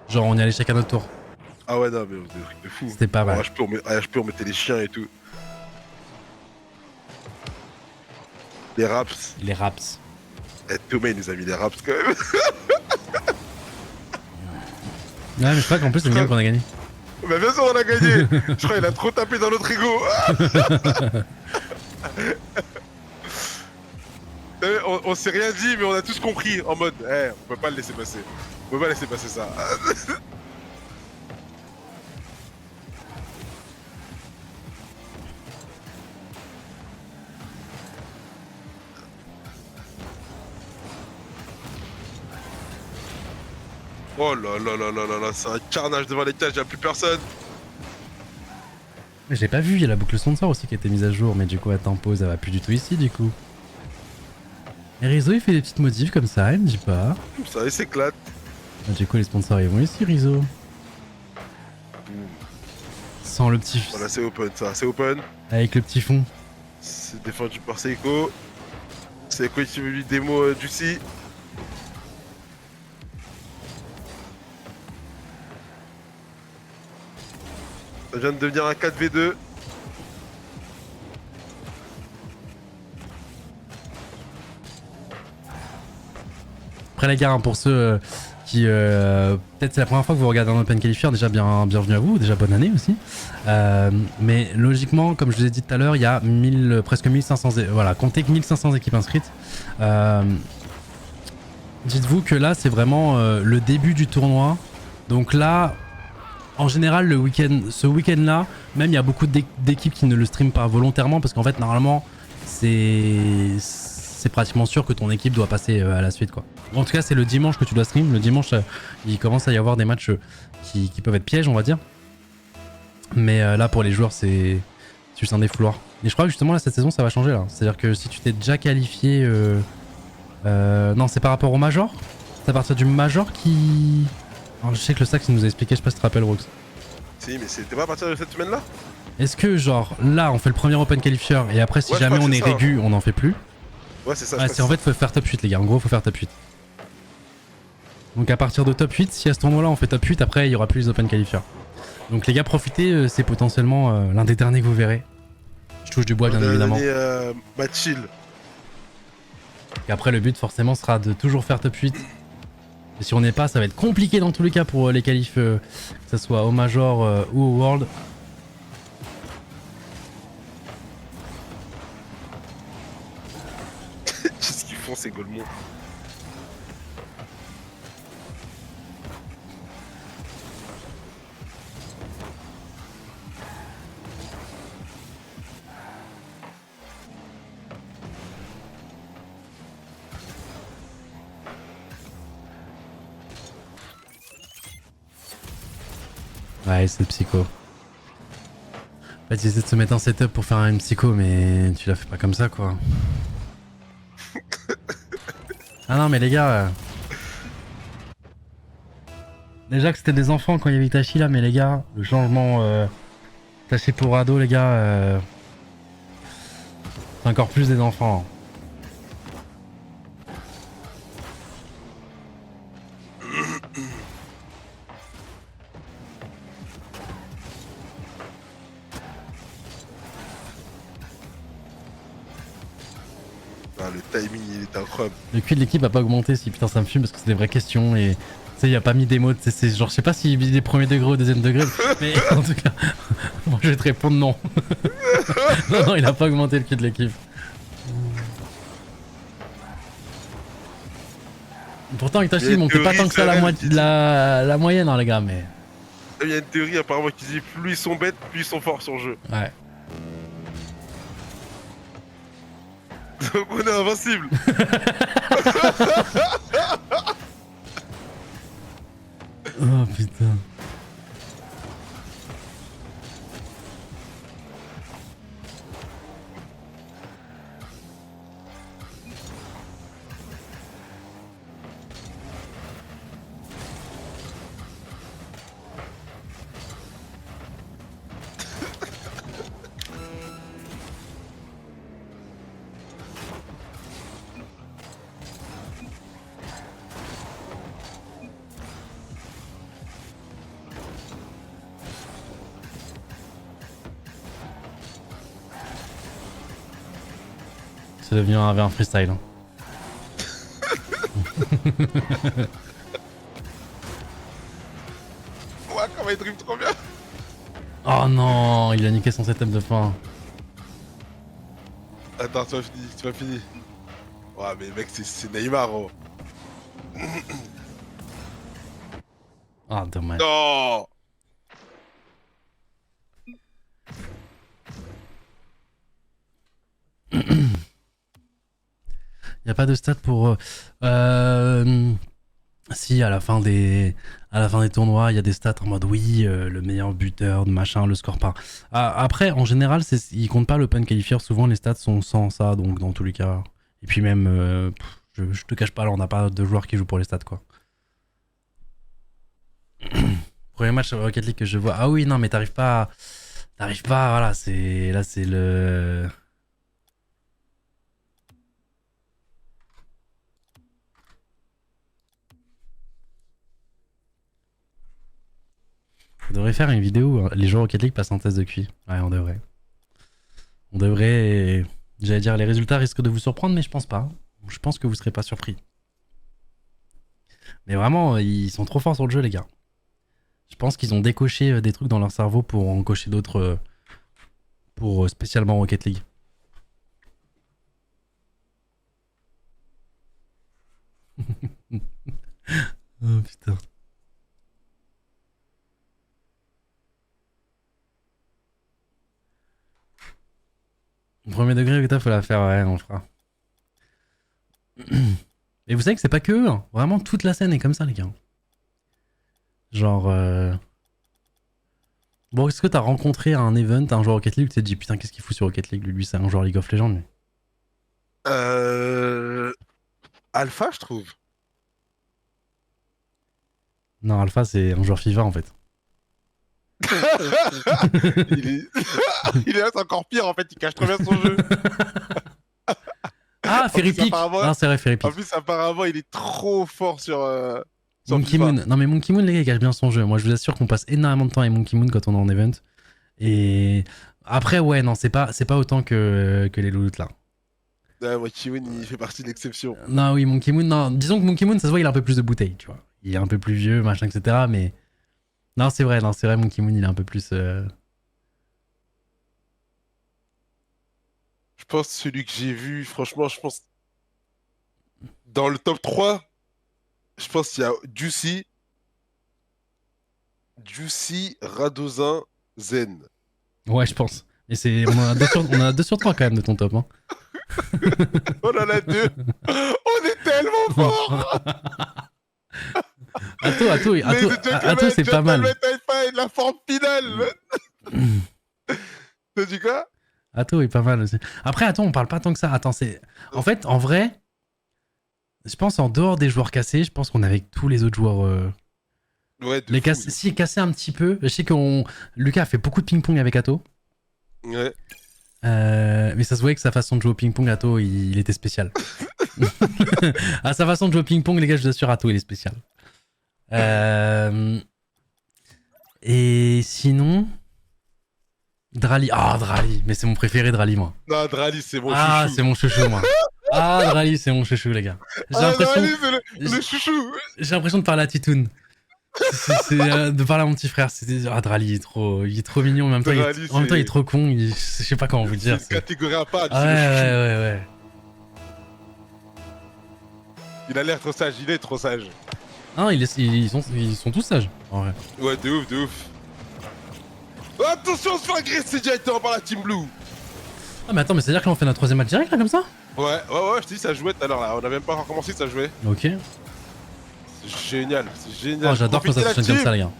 Genre, on y allait chacun notre tour. Ah ouais, non, mais des trucs de fou. C'était pas mal. HP, on mettait les chiens et tout. Les raps. Les raps. Eh, Thomas, il nous a mis les raps quand même. Ouais, mais je crois qu'en plus, c'est une game qu'on a gagné. Bah bien sûr, on a gagné. Je crois qu'il a trop tapé dans notre ego. On s'est rien dit, mais on a tous compris. En mode, on peut pas le laisser passer. On peut pas laisser passer ça. Oh là là là là là là, c'est un carnage devant les cages, y'a plus personne. Mais j'ai pas vu, il y a la boucle sponsor aussi qui a été mise à jour, mais du coup, attends, pause, elle va plus du tout ici, du coup. Et Rizzo, il fait des petites modifs comme ça, il me dit pas. Ça, il s'éclate. Ah, du coup, les sponsors, ils vont ici, Rizzo. Sans le petit... Voilà, c'est open, ça, c'est open. Avec le petit fond. C'est défendu par Seiko. Seiko qui veut lui démo Juicy. Ça vient de devenir un 4v2. Après les gars, hein, pour ceux qui... peut-être c'est la première fois que vous regardez un Open Qualifier, déjà bienvenue à vous, déjà bonne année aussi. Mais logiquement, comme je vous ai dit tout à l'heure, il y a presque 1500... Voilà, comptez que 1500 équipes inscrites. Dites-vous que là, c'est vraiment le début du tournoi. Donc là... En général, ce week-end-là, même il y a beaucoup d'équipes qui ne le streament pas volontairement parce qu'en fait, normalement, c'est pratiquement sûr que ton équipe doit passer à la suite, quoi. En tout cas, c'est le dimanche que tu dois stream. Le dimanche, il commence à y avoir des matchs qui peuvent être pièges, on va dire. Mais là, pour les joueurs, c'est juste un défouloir. Et je crois que justement, là, cette saison, ça va changer, là. C'est-à-dire que si tu t'es déjà qualifié... non, c'est par rapport au Major. C'est à partir du Major qui... Alors, je sais que le Sax il nous a expliqué, je sais pas si tu te rappelles, Rox. Si, mais c'était pas à partir de cette semaine-là? Est-ce que, genre, là, on fait le premier Open Qualifier et après, si jamais on est régu, on n'en fait plus? Ouais, c'est ça. Ouais, c'est en fait, faut faire top 8, les gars. En gros, faut faire top 8. Donc, à partir de top 8, si à ce tournoi-là, on fait top 8, après, il y aura plus les Open Qualifiers. Donc, les gars, profitez, c'est potentiellement l'un des derniers que vous verrez. Je touche du bois, bien évidemment. Match chill. Et après, le but, forcément, sera de toujours faire top 8. Et si on n'est pas, ça va être compliqué dans tous les cas pour les qualifs, que ce soit au Major ou au World. Qu'est-ce qu'ils font ces Golemons? Ouais, c'est psycho. En fait, ils essaient de se mettre un setup pour faire une psycho, mais tu la fais pas comme ça, quoi. Ah non, mais les gars... Déjà que c'était des enfants quand il y avait Itachi là, mais les gars, le changement Itachi pour ado, les gars, c'est encore plus des enfants. Ah, le timing, il est incroyable. Le QI de l'équipe a pas augmenté, si putain ça me fume parce que c'est des vraies questions et tu sais, il a pas mis des mots, c'est genre je sais pas s'il vise des premiers degrés ou deuxième degré, mais en tout cas, moi je vais te répondre non. Non, il a pas augmenté le QI de l'équipe. Pourtant Itachi il montait pas tant que ça la moyenne, hein, les gars, mais... Il y a une théorie apparemment qui dit plus ils sont bêtes, plus ils sont forts sur le jeu. Ouais. Donc on est invincible. Oh putain. C'est devenu un freestyle. Hein. Ouais, comment il drift trop bien. Oh non, il a niqué son setup de fin. Attends, tu vas finir. Ouais, mais mec, c'est Neymar, oh. Ah, dommage. Non. Y a pas de stats pour... Si, à la fin des tournois, il y a des stats en mode oui, le meilleur buteur, de machin, le score par... Après, en général, ils comptent pas le point qualifier. Souvent, les stats sont sans ça, donc dans tous les cas. Et puis même, je te cache pas, là, on n'a pas de joueurs qui jouent pour les stats, quoi. Premier match sur Rocket League que je vois. Ah oui, non, mais t'arrives pas, voilà, là, c'est le... On devrait faire une vidéo où les joueurs Rocket League passent en test de QI. Ouais, on devrait. On devrait... J'allais dire, les résultats risquent de vous surprendre, mais je pense pas. Je pense que vous serez pas surpris. Mais vraiment, ils sont trop forts sur le jeu, les gars. Je pense qu'ils ont décoché des trucs dans leur cerveau pour en cocher d'autres pour spécialement Rocket League. Oh putain. Premier degré, putain, faut la faire, ouais, on le fera. Et vous savez que c'est pas que eux, hein. Vraiment toute la scène est comme ça, les gars. Genre... Bon, est-ce que t'as rencontré à un event un joueur Rocket League où tu t'es dit putain, qu'est-ce qu'il fout sur Rocket League? Lui, c'est un joueur League of Legends, lui. Alpha, je trouve. Non, Alpha, c'est un joueur FIFA, en fait. Il est là, c'est encore pire en fait, il cache très bien son jeu. Ah, Fairy Peak. Non, c'est vrai, Fairy Peak. En plus, apparemment, il est trop fort sur Monkey FIFA. Moon. Non, mais Monkey Moon, les gars, il cache bien son jeu. Moi, je vous assure qu'on passe énormément de temps avec Monkey Moon quand on est en event. Et après, ouais, non, c'est pas autant que les louloutes là. Ouais, Monkey Moon, il fait partie de l'exception. Non, oui, Monkey Moon, non. Disons que Monkey Moon, ça se voit, il a un peu plus de bouteilles, tu vois. Il est un peu plus vieux, machin, etc. Mais. Non, c'est vrai, Monkey Moon, il est un peu plus. Je pense celui que j'ai vu, franchement, je pense. Dans le top 3, je pense qu'il y a Juicy, Radozin, Zen. Ouais, je pense. Et c'est. On a 2 sur 3 quand même de ton top, hein. On en a 2. On est tellement fort. Atto, c'est pas mal. La forme finale. T'as dit quoi? Atto est pas mal aussi. Après, Atto, on parle pas tant que ça. Attends, c'est. En fait, en vrai, je pense en dehors des joueurs cassés, je pense qu'on est avec tous les autres joueurs. Ouais, Les cassés, si, cassés un petit peu. Je sais que Lucas a fait beaucoup de ping-pong avec Atto. Ouais. Mais ça se voyait que sa façon de jouer au ping-pong, Atto, il était spécial. À sa façon de jouer au ping-pong, les gars, je vous assure, Atto, il est spécial. Et sinon. Drali. Ah, Drali. Mais c'est mon préféré, Drali, moi. Non, Drali, c'est mon chouchou. Ah, c'est mon chouchou, moi. Ah, Drali, c'est mon chouchou, les gars. J'ai l'impression. Drali, c'est le chouchou. J'ai l'impression de parler à Titoun. De parler à mon petit frère. Ah, Drali, il est trop mignon. En même temps, il est trop con. Je sais pas comment vous dire. C'est une catégorie à part. Ouais. Il a l'air trop sage. Il est trop sage. Ah, ils sont tous sages, en vrai. Ouais, de ouf. Oh, attention, on se fait agresser directement par la Team Blue. Ah, mais attends, mais c'est-à-dire que là, on fait notre 3ème match direct, là, comme ça? Ouais, je te dis, ça jouait tout à l'heure, là. On a même pas encore commencé, ça jouait. Ok. C'est génial. Oh, j'adore quand ça s'enchaîne comme ça, les gars.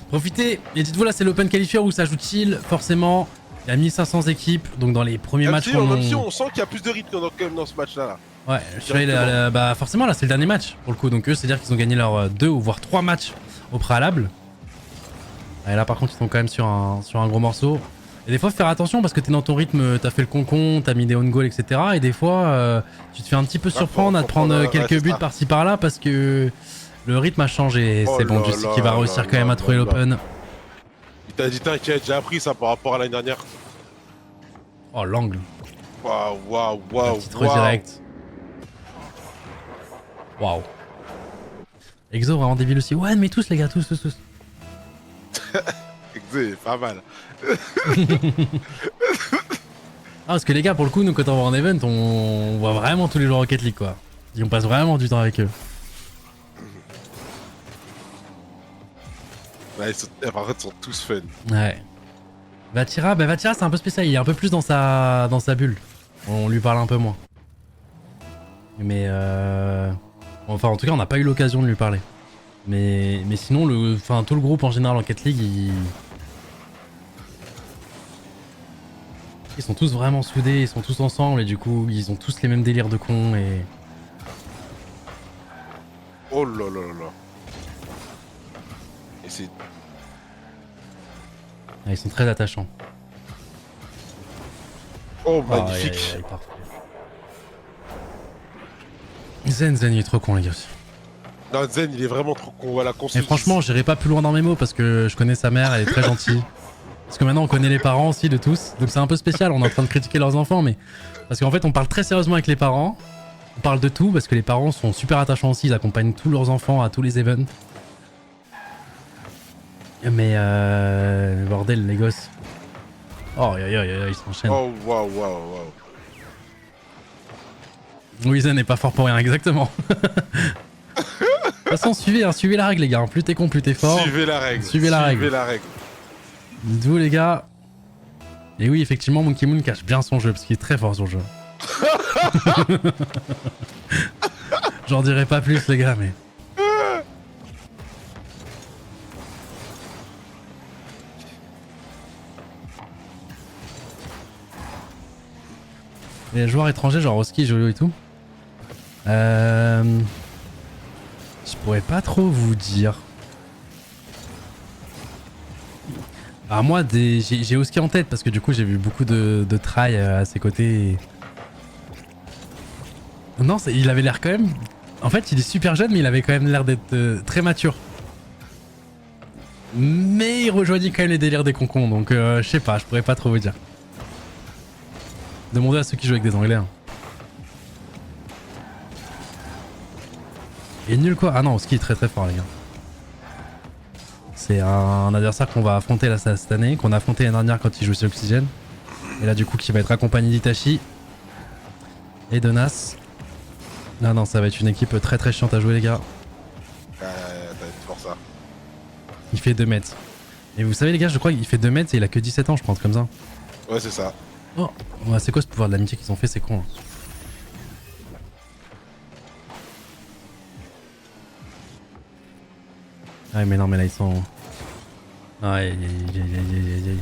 Profitez, et dites-vous, là, c'est l'Open Qualifier où s'ajoute-il, forcément. Il y a 1500 équipes, donc dans les premiers matchs même si on sent qu'il y a plus de rythme quand même dans ce match-là. Ouais, bah forcément, là, c'est le dernier match, pour le coup. Donc eux, c'est-à-dire qu'ils ont gagné leurs 2 ou voire 3 matchs au préalable. Et là, par contre, ils sont quand même sur un gros morceau. Et des fois, faut faire attention parce que t'es dans ton rythme, t'as fait le concon, t'as mis des on goal, etc. Et des fois, tu te fais un petit peu surprendre à te prendre quelques buts par-ci par-là parce que le rythme a changé. C'est bon, tu sais qu'il va réussir quand même à trouver l'open. Il t'a dit, t'inquiète, j'ai appris ça par rapport à l'année dernière. Oh, l'angle. Waouh. Titre direct. Waouh. Exo vraiment débile aussi. Ouais, mais tous, les gars, tous. C'est pas mal. Ah, parce que les gars, pour le coup, nous, quand on va en event, on voit vraiment tous les joueurs Rocket League, quoi. Et on passe vraiment du temps avec eux. Ouais, par contre, ils sont tous fun. Ouais. Vatira, c'est un peu spécial. Il est un peu plus dans sa bulle. On lui parle un peu moins. Mais enfin, en tout cas, on n'a pas eu l'occasion de lui parler. Mais sinon, tout le groupe en général en Rocket League, ils sont tous vraiment soudés, ils sont tous ensemble et du coup, ils ont tous les mêmes délires de cons et... Oh là. Et c'est... Ah, ils sont très attachants. Oh, magnifique. Ah, parfait. Zen, il est trop con, les gars. Non, Zen, il est vraiment trop con, voilà, qu'on se Et franchement, j'irai pas plus loin dans mes mots parce que je connais sa mère, elle est très gentille. Parce que maintenant, on connaît les parents aussi de tous. Donc c'est un peu spécial, on est en train de critiquer leurs enfants, mais... Parce qu'en fait, on parle très sérieusement avec les parents. On parle de tout parce que les parents sont super attachants aussi, ils accompagnent tous leurs enfants à tous les events. Mais bordel, les gosses. Oh, ils s'enchaînent. Oh, waouh. Oui, Zen n'est pas fort pour rien, exactement. De toute façon, suivez la règle, les gars. Plus t'es con, plus t'es fort. Suivez la règle. Dites-vous, les gars. Et oui, effectivement, Monkey Moon cache bien son jeu parce qu'il est très fort sur le jeu. J'en dirai pas plus, les gars, mais. Les joueurs étrangers, genre Oski, Jolo et tout. Je pourrais pas trop vous dire. Ah, moi, j'ai Oski en tête parce que du coup, j'ai vu beaucoup de try à ses côtés. Et... Non, il avait l'air quand même... En fait, il est super jeune, mais il avait quand même l'air d'être très mature. Mais il rejoignit quand même les délires des concons, donc je sais pas, je pourrais pas trop vous dire. Demandez à ceux qui jouent avec des anglais. Hein. Et nul quoi. Ah non, Oski est très très fort, les gars. C'est un adversaire qu'on va affronter là cette année, qu'on a affronté l'année dernière quand il jouait sur Oxygène. Et là du coup qui va être accompagné d'Itachi et de Nas. Non, ça va être une équipe très très chiante à jouer, les gars. T'as pour ça. Il fait 2 mètres. Et vous savez, les gars, je crois qu'il fait 2 mètres et il a que 17 ans, je pense, comme ça. Ouais, c'est ça. Oh, ouais, c'est quoi ce pouvoir de l'amitié qu'ils ont fait, c'est con. Hein. Ouais, mais non, mais là, ils sont... Aïe, aïe, aïe, aïe, aïe, aïe, aïe.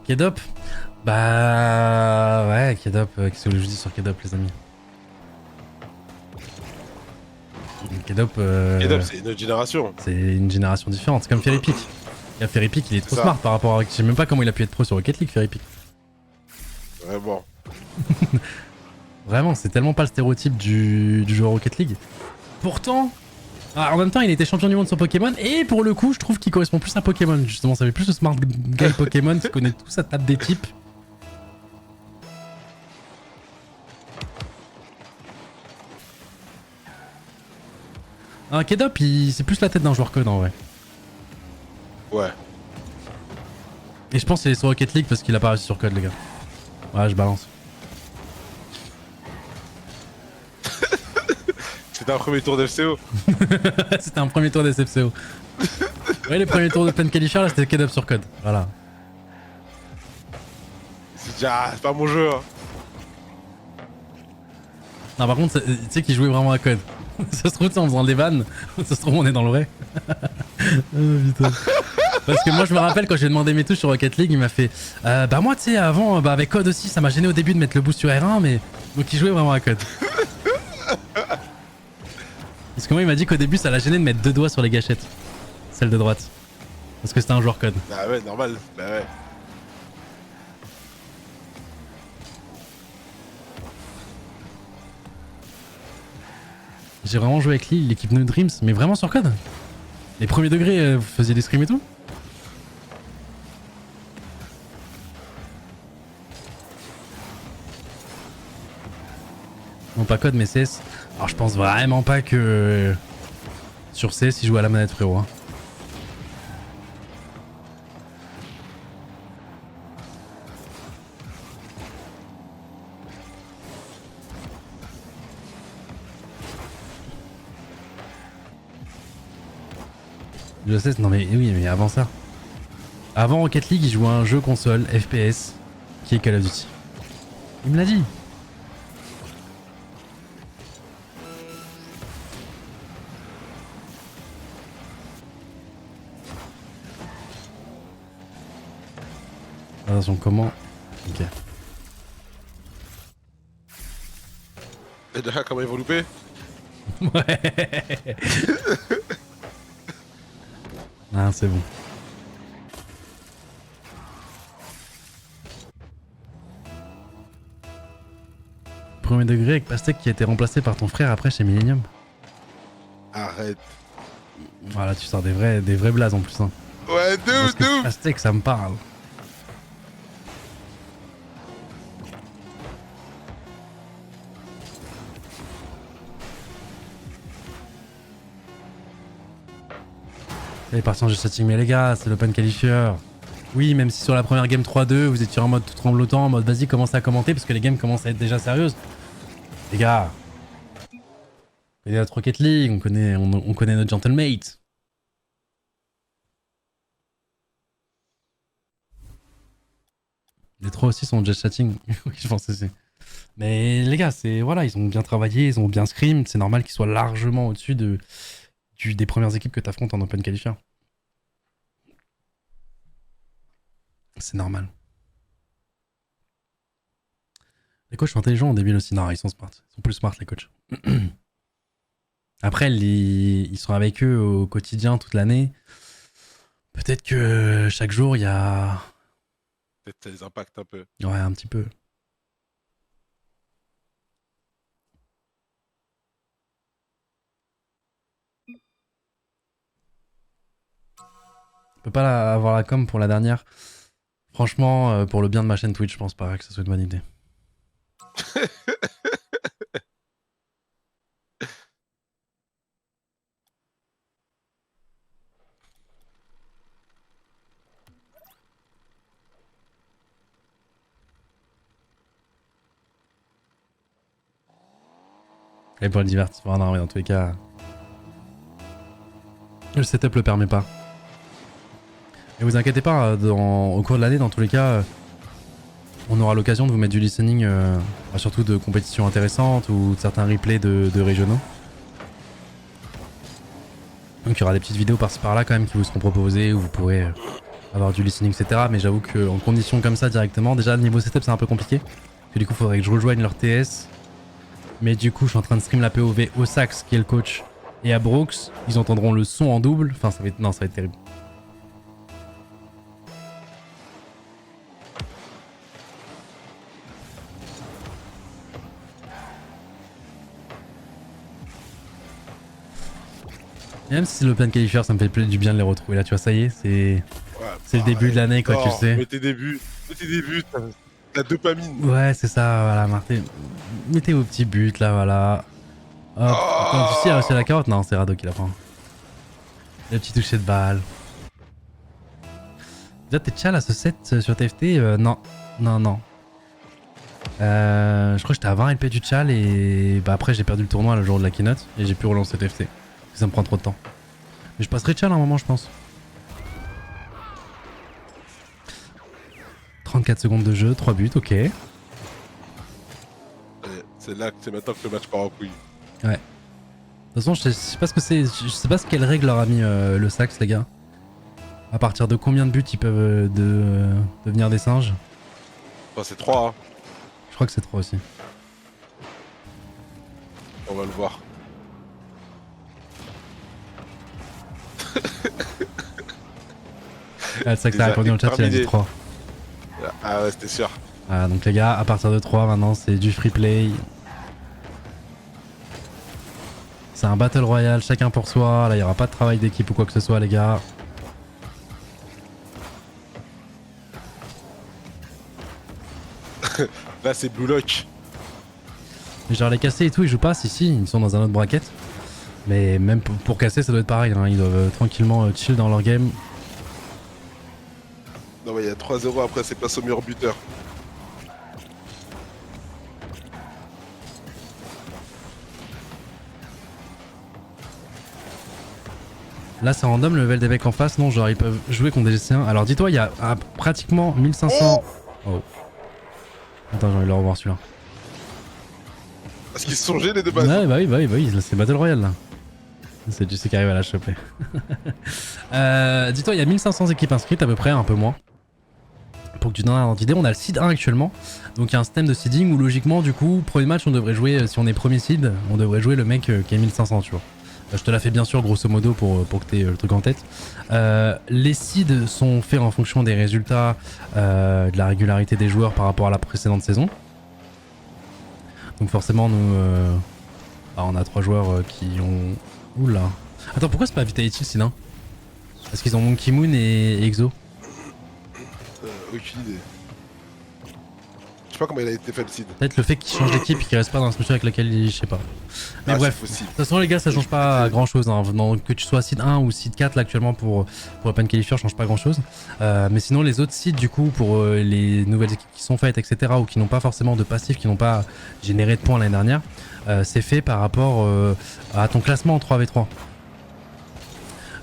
Kedop. Bah... Ouais, Kedop. Qu'est-ce que je dis sur Kedop, les amis? Kedop... Kedop, c'est une autre génération. C'est une génération différente. C'est comme Ferry Peak. Et Ferry Peak, il est trop smart par rapport à... Je sais même pas comment il a pu être pro sur Rocket League, Ferry Peak. Vraiment. Vraiment, c'est tellement pas le stéréotype du joueur Rocket League. Pourtant, en même temps, il était champion du monde sur Pokémon. Et pour le coup, je trouve qu'il correspond plus à Pokémon. Justement, ça fait plus le smart guy Pokémon qui connaît tout, ça tape des types. Un Kedop, c'est plus la tête d'un joueur code en vrai. Ouais. Et je pense qu'il est sur Rocket League parce qu'il a pas réussi sur code, les gars. Ouais, je balance. C'était un premier tour d'FCO. C'était un premier tour d'SFCO. Ouais, les premiers tours de plein qualifier là, c'était Kedop sur code. Voilà. C'est déjà... c'est pas mon jeu. Hein. Non, par contre, tu sais qu'il jouait vraiment à code. Ça se trouve, en faisant des vannes, ça se trouve, on est dans le vrai. Oh putain. Parce que moi, je me rappelle quand j'ai demandé mes touches sur Rocket League, il m'a fait bah, moi, tu sais, avant, bah, avec code aussi, ça m'a gêné au début de mettre le boost sur R1, mais. Donc, il jouait vraiment à code. Parce que moi, il m'a dit qu'au début, ça l'a gêné de mettre 2 doigts sur les gâchettes. Celle de droite. Parce que c'était un joueur code. Bah ouais, normal. Bah ouais. J'ai vraiment joué avec l'équipe No Dreams, mais vraiment sur code. Les premiers degrés, vous faisiez des scrims et tout? Non, pas code, mais CS. Alors, je pense vraiment pas que sur CS, il joue à la manette, frérot. Hein. Je sais, non mais oui, mais avant ça. Avant Rocket League, il jouait à un jeu console FPS qui est Call of Duty. Il me l'a dit. Attention, comment? Ok. Et déjà, comment ils vont louper? Ouais. Ah, c'est bon. Premier degré avec Pastèque qui a été remplacé par ton frère après chez Millennium. Arrête. Voilà, tu sors des vrais blazes en plus. Hein. Ouais, de ouf. Pastèque, ça me parle. Elle est partie en jeu setting, mais les gars, c'est l'open qualifier. Oui, même si sur la première game 3-2, vous étiez en mode tout tremblotant, en mode vas-y, commencez à commenter parce que les games commencent à être déjà sérieuses. Les gars, on connaît notre Rocket League, on connaît notre Gentlemate. Les trois aussi sont en jet chatting. Oui, je pense aussi. Mais les gars, c'est voilà, ils ont bien travaillé, ils ont bien scrim, c'est normal qu'ils soient largement au-dessus des premières équipes que tu affrontes en open qualifier. C'est normal. Les coachs sont intelligents en débile aussi. Non, ils sont smart. Ils sont plus smart, les coachs. Après, ils sont avec eux au quotidien toute l'année. Peut-être que chaque jour, il y a... Peut-être ça les impacte un peu. Ouais, un petit peu. Je peux pas avoir la com pour la dernière. Franchement, pour le bien de ma chaîne Twitch, je pense pas que ce soit une bonne idée. Et pour le divertissement, non, mais dans tous les cas, le setup le permet pas. Et vous inquiétez pas, au cours de l'année, dans tous les cas, on aura l'occasion de vous mettre du listening, surtout de compétitions intéressantes ou de certains replays de régionaux. Donc il y aura des petites vidéos par-ci par-là quand même qui vous seront proposées où vous pourrez avoir du listening, etc. Mais j'avoue qu'en conditions comme ça directement, déjà le niveau setup c'est un peu compliqué. Parce que du coup, il faudrait que je rejoigne leur TS. Mais du coup, je suis en train de stream la POV au Sax, qui est le coach, et à Brooks. Ils entendront le son en double. Enfin, ça va être... Non, ça va être terrible. Et même si c'est l'Open Qualifier, ça me fait du bien de les retrouver. Là, tu vois, ça y est, c'est le début de l'année, quoi, tu sais. Mets tes débuts, la dopamine. Ouais, c'est ça, voilà, Martin. Mettez vos petits buts, là, voilà. Hop. Attends, tu sais, il a réussi à la carotte? Non, c'est Rado qui la prend. Le petit toucher de balle. Déjà, t'es tchal à ce set sur TFT? Non. Non, non. Je crois que j'étais à 20 LP du tchal et bah après j'ai perdu le tournoi le jour de la keynote et j'ai pu relancer TFT. Ça me prend trop de temps. Mais je passerai tchal à un moment, je pense. 34 secondes de jeu, 3 buts, ok. C'est maintenant que le match part en couille. Ouais. De toute façon, je sais pas ce que c'est. Je sais pas ce quelle règle leur a mis le Sax, les gars. À partir de combien de buts ils peuvent devenir des singes? Enfin, c'est 3, hein. Je crois que c'est 3 aussi. On va le voir. Ah, c'est ça que t'as répondu dans le chat, il a dit 3. Ah ouais, c'était sûr. Ah, donc les gars, à partir de 3 maintenant, c'est du free play. C'est un battle royale, chacun pour soi. Là, il n'y aura pas de travail d'équipe ou quoi que ce soit, les gars. Là, c'est Blue Lock. Genre les casser et tout, ils jouent pas, si, ils sont dans un autre bracket. Mais même pour casser, ça doit être pareil, hein. Ils doivent tranquillement chill dans leur game. Non, ouais, il y a 3-0 après, c'est place au mur buteur. Là, c'est random le level des mecs en face, non? Genre, ils peuvent jouer contre des GC1. Alors, dis-toi, il y a pratiquement 1500. Oh. Attends, j'ai envie de le revoir celui-là. Parce qu'ils se sont gênés de base. Ouais, bah oui, c'est Battle Royale là. C'est du qui arrive à la choper. Dis-toi, il y a 1500 équipes inscrites à peu près, un peu moins. Pour que tu donnes une idée, on a le seed 1 actuellement. Donc il y a un système de seeding où logiquement, du coup, premier match, on devrait jouer, si on est premier seed, on devrait jouer le mec qui est 1500, tu vois. Je te la fais bien sûr grosso modo pour que tu aies le truc en tête. Les seeds sont faits en fonction des résultats, de la régularité des joueurs par rapport à la précédente saison. Donc forcément, nous, on a 3 joueurs qui ont... Oula. Attends, pourquoi c'est pas Vitality sinon? Parce qu'ils ont Monkey Moon et Exo. Aucune idée. Je sais pas comment il a été fait le seed. Peut-être le fait qu'ils changent d'équipe et qu'ils restent pas dans la structure avec laquelle ils... Je sais pas. Mais bref, de toute façon les gars, ça change pas grand chose. Hein. Que tu sois seed 1 ou seed 4 là actuellement pour Open Qualifier, change pas grand chose. Mais sinon les autres seeds du coup pour les nouvelles équipes qui sont faites, etc. ou qui n'ont pas forcément de passif, qui n'ont pas généré de points l'année dernière, c'est fait par rapport à ton classement en 3v3.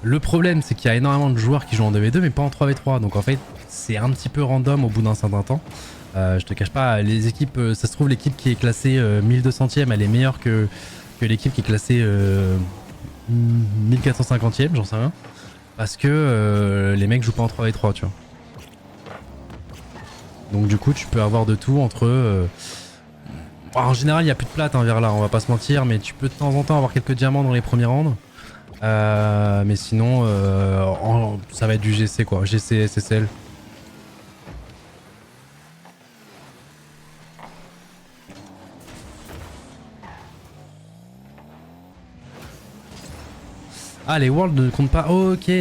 Le problème c'est qu'il y a énormément de joueurs qui jouent en 2v2 mais pas en 3v3. Donc en fait c'est un petit peu random au bout d'un certain temps. Je te cache pas, les équipes, ça se trouve l'équipe qui est classée 1200ème elle est meilleure que l'équipe qui est classée 1450ème, j'en sais rien. Parce que les mecs jouent pas en 3v3 tu vois. Donc du coup tu peux avoir de tout entre... en général il n'y a plus de plate hein, vers là, on va pas se mentir, mais tu peux de temps en temps avoir quelques diamants dans les premiers rounds. Mais sinon ça va être du GC quoi, GC, SSL. Ah, les Worlds ne comptent pas. Oh, ok.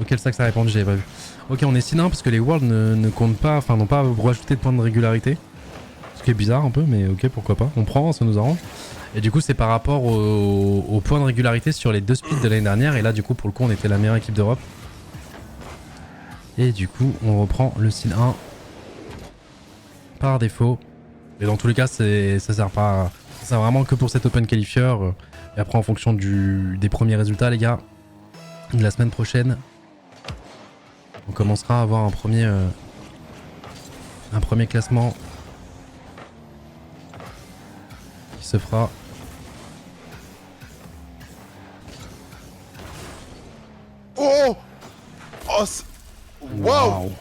Auquel ça que ça a répondu, j'avais pas vu. Ok, on est sinon parce que les Worlds ne comptent pas, enfin n'ont pas rajouté de points de régularité. Ce qui est bizarre un peu, mais ok, pourquoi pas. On prend, ça nous arrange. Et du coup, c'est par rapport aux points de régularité sur les 2 splits de l'année dernière. Et là, du coup, pour le coup, on était la meilleure équipe d'Europe. Et du coup, on reprend le Seed 1 par défaut. Et dans tous les cas, ça sert pas. Ça sert vraiment que pour cet Open Qualifier. Et après, en fonction des premiers résultats, les gars, de la semaine prochaine, on commencera à avoir un premier classement qui se fera. Oh, waouh.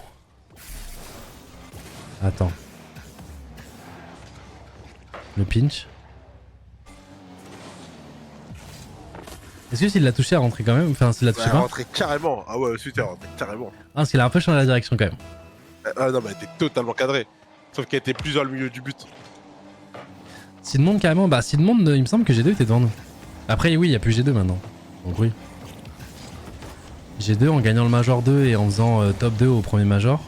Attends. Le pinch. Est-ce que s'il l'a touché à rentrer quand même? Enfin, s'il l'a touché Elle pas? rentrait carrément. Ah ouais, ensuite elle rentrait carrément. Ah, parce qu'il a un peu changé la direction quand même. Ah non, mais elle était totalement cadrée. Sauf qu'elle était plus dans le milieu du but. Sidmonde carrément, bah Sidmonde, il me semble que G2 était devant nous. Après, oui, il n'y a plus G2 maintenant. Donc oui. G2 en gagnant le Major 2 et en faisant top 2 au premier Major.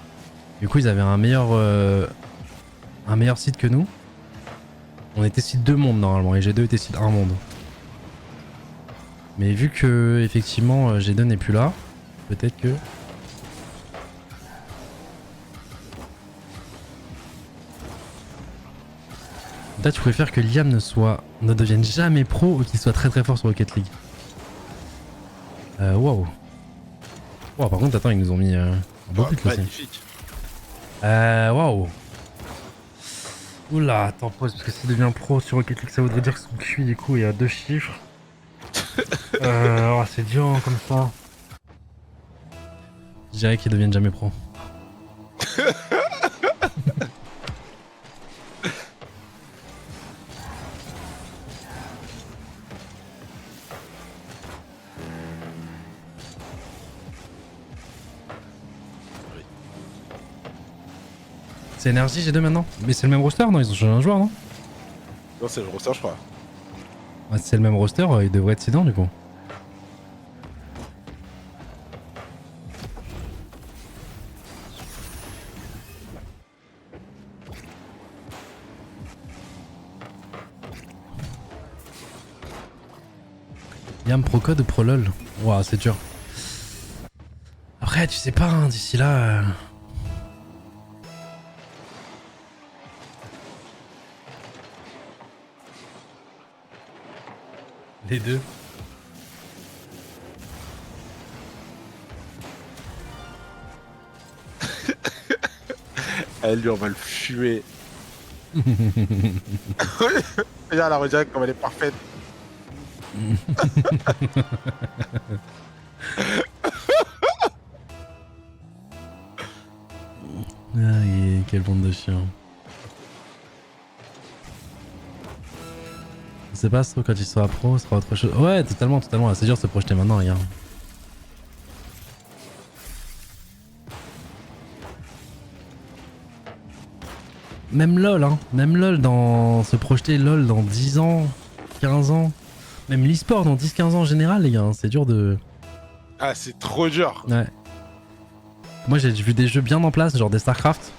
Du coup, ils avaient un meilleur site que nous. On était site 2 monde normalement et G2 était site 1 monde. Mais vu que effectivement G2 n'est plus là, peut-être que... Là, tu préfères que Liam ne devienne jamais pro ou qu'il soit très très fort sur Rocket League. Waouh. Wow, par contre, attends, ils nous ont mis un beau but là aussi. Magnifique. Waouh. Oula, attends, pause, parce que s'il devient pro sur Rocket League, ça voudrait dire que son QI, du coup, est à 2 chiffres. Oh, c'est dur hein, comme ça. Je dirais qu'il devienne jamais pro. C'est Energy G2 maintenant? Mais c'est le même roster, non? Ils ont changé un joueur, non? Non, c'est le roster, je crois. Ah, si c'est le même roster, il devrait être Sidan du coup. Yam pro code ou pro lol? Ouah, c'est dur. Après, tu sais pas, hein, d'ici là. Les deux. Elle, lui, on va le fumer. Regarde la redirect comme elle est parfaite. Aïe, quelle bande de chiens. Je sais pas trop quand il sera pro, ce sera autre chose. Ouais, totalement, totalement. C'est dur de se projeter maintenant, les gars. Même LOL, hein. Même LOL dans... Se projeter LOL dans 10 ans, 15 ans. Même l'e-sport dans 10-15 ans en général, les gars. Hein. C'est dur de... Ah, c'est trop dur. Ouais. Moi, j'ai vu des jeux bien en place, genre des StarCraft.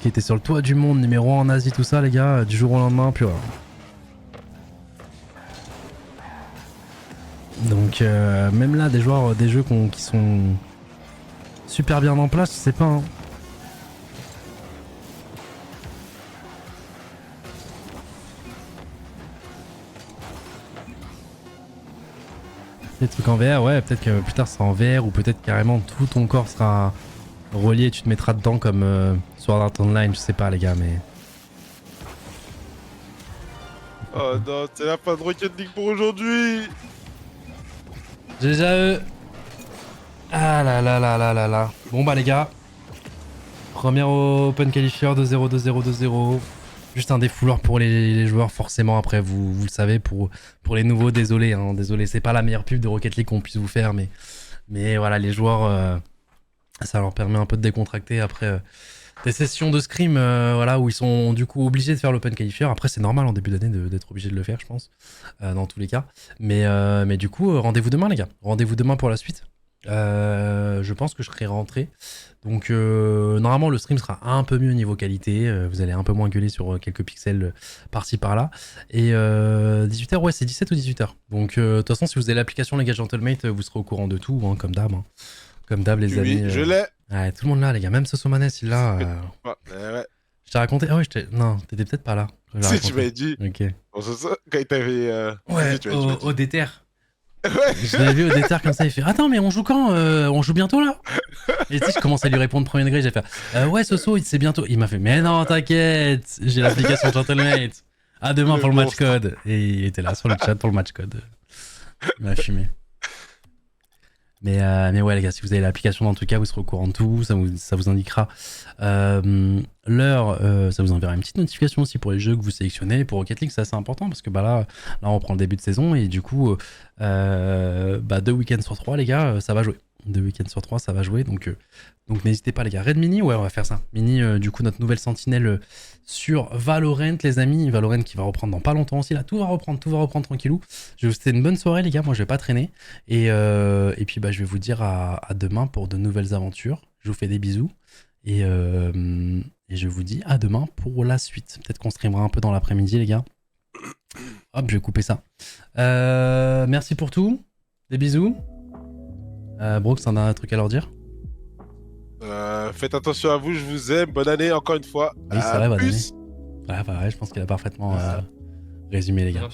Qui étaient sur le toit du monde, numéro 1 en Asie, tout ça, les gars. Du jour au lendemain, puis voilà. Donc même là des joueurs, des jeux qui sont super bien en place, je sais pas. Hein. Des trucs en VR, ouais, peut-être que plus tard ça sera en VR ou peut-être carrément tout ton corps sera relié et tu te mettras dedans comme Sword Art Online, je sais pas les gars, mais... Oh non, c'est la fin de Rocket League pour aujourd'hui. GGAE. Ah là là là là là là. Bon bah les gars. Première Open Qualifier 2-0, 2-0, 2-0. Juste un défouloir pour les joueurs forcément. Après vous le savez, pour les nouveaux, désolé. Hein, désolé, c'est pas la meilleure pub de Rocket League qu'on puisse vous faire. Mais voilà, les joueurs, ça leur permet un peu de décontracter après des sessions de scrim voilà, où ils sont du coup obligés de faire l'Open Qualifier. Après c'est normal en début d'année d'être obligé de le faire, je pense, dans tous les cas. Mais du coup, rendez-vous demain les gars. Rendez-vous demain pour la suite. Je pense que je serai rentré. Donc normalement le stream sera un peu mieux niveau qualité. Vous allez un peu moins gueuler sur quelques pixels par-ci par-là. Et 18h, ouais c'est 17 ou 18h. Donc de toute façon si vous avez l'application les gars Gentlemate, vous serez au courant de tout, hein, comme d'hab. Hein. Comme d'hab les amis. Oui, je l'ai. Ouais, tout le monde là les gars, même Sosomanes il l'a. Ouais. Je t'ai raconté. Ah ouais, non, t'étais peut-être pas là. Si, tu m'avais dit. Ok. Quand il t'avait. Ouais, tu m'avais dit. au déter. Ouais. Je l'avais vu au déter comme ça, il fait attends, mais on joue quand on joue bientôt là. Et tu sais, je commence à lui répondre premier degré, j'ai fait ouais, Soso, c'est bientôt. Il m'a fait mais non, t'inquiète, j'ai l'application Gentlemate. À demain pour le match code. Et il était là sur le chat pour le match code. Il m'a fumé. Mais ouais les gars, si vous avez l'application en tout cas, vous serez au courant de tout, ça vous indiquera l'heure, ça vous enverra une petite notification aussi pour les jeux que vous sélectionnez. Pour Rocket League, c'est assez important parce que bah là on reprend le début de saison et du coup 2 week-ends sur 3 les gars, ça va jouer. 2 week-ends sur 3 ça va jouer, donc n'hésitez pas les gars. Red Mini, ouais on va faire ça. Mini, du coup notre nouvelle sentinelle sur Valorant les amis. Valorant qui va reprendre dans pas longtemps aussi là, tout va reprendre tranquillou. Je vais vous souhaiter une bonne soirée les gars, moi je vais pas traîner. Et puis bah je vais vous dire à demain pour de nouvelles aventures. Je vous fais des bisous. Et je vous dis à demain pour la suite. Peut-être qu'on streamera un peu dans l'après-midi les gars. Hop, je vais couper ça. Merci pour tout. Des bisous. Brooks, t'en as un truc à leur dire? Faites attention à vous, je vous aime. Bonne année encore une fois. Oui, c'est vrai, bonne année. Ouais, bah ouais, je pense qu'il a parfaitement résumé les gars.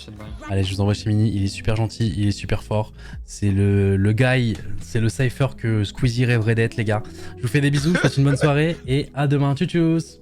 Allez, je vous envoie chez Mini, il est super gentil, il est super fort. C'est le guy, c'est le cypher que Squeezie rêverait d'être les gars. Je vous fais des bisous, je vous souhaite une bonne soirée et à demain. Tchuss.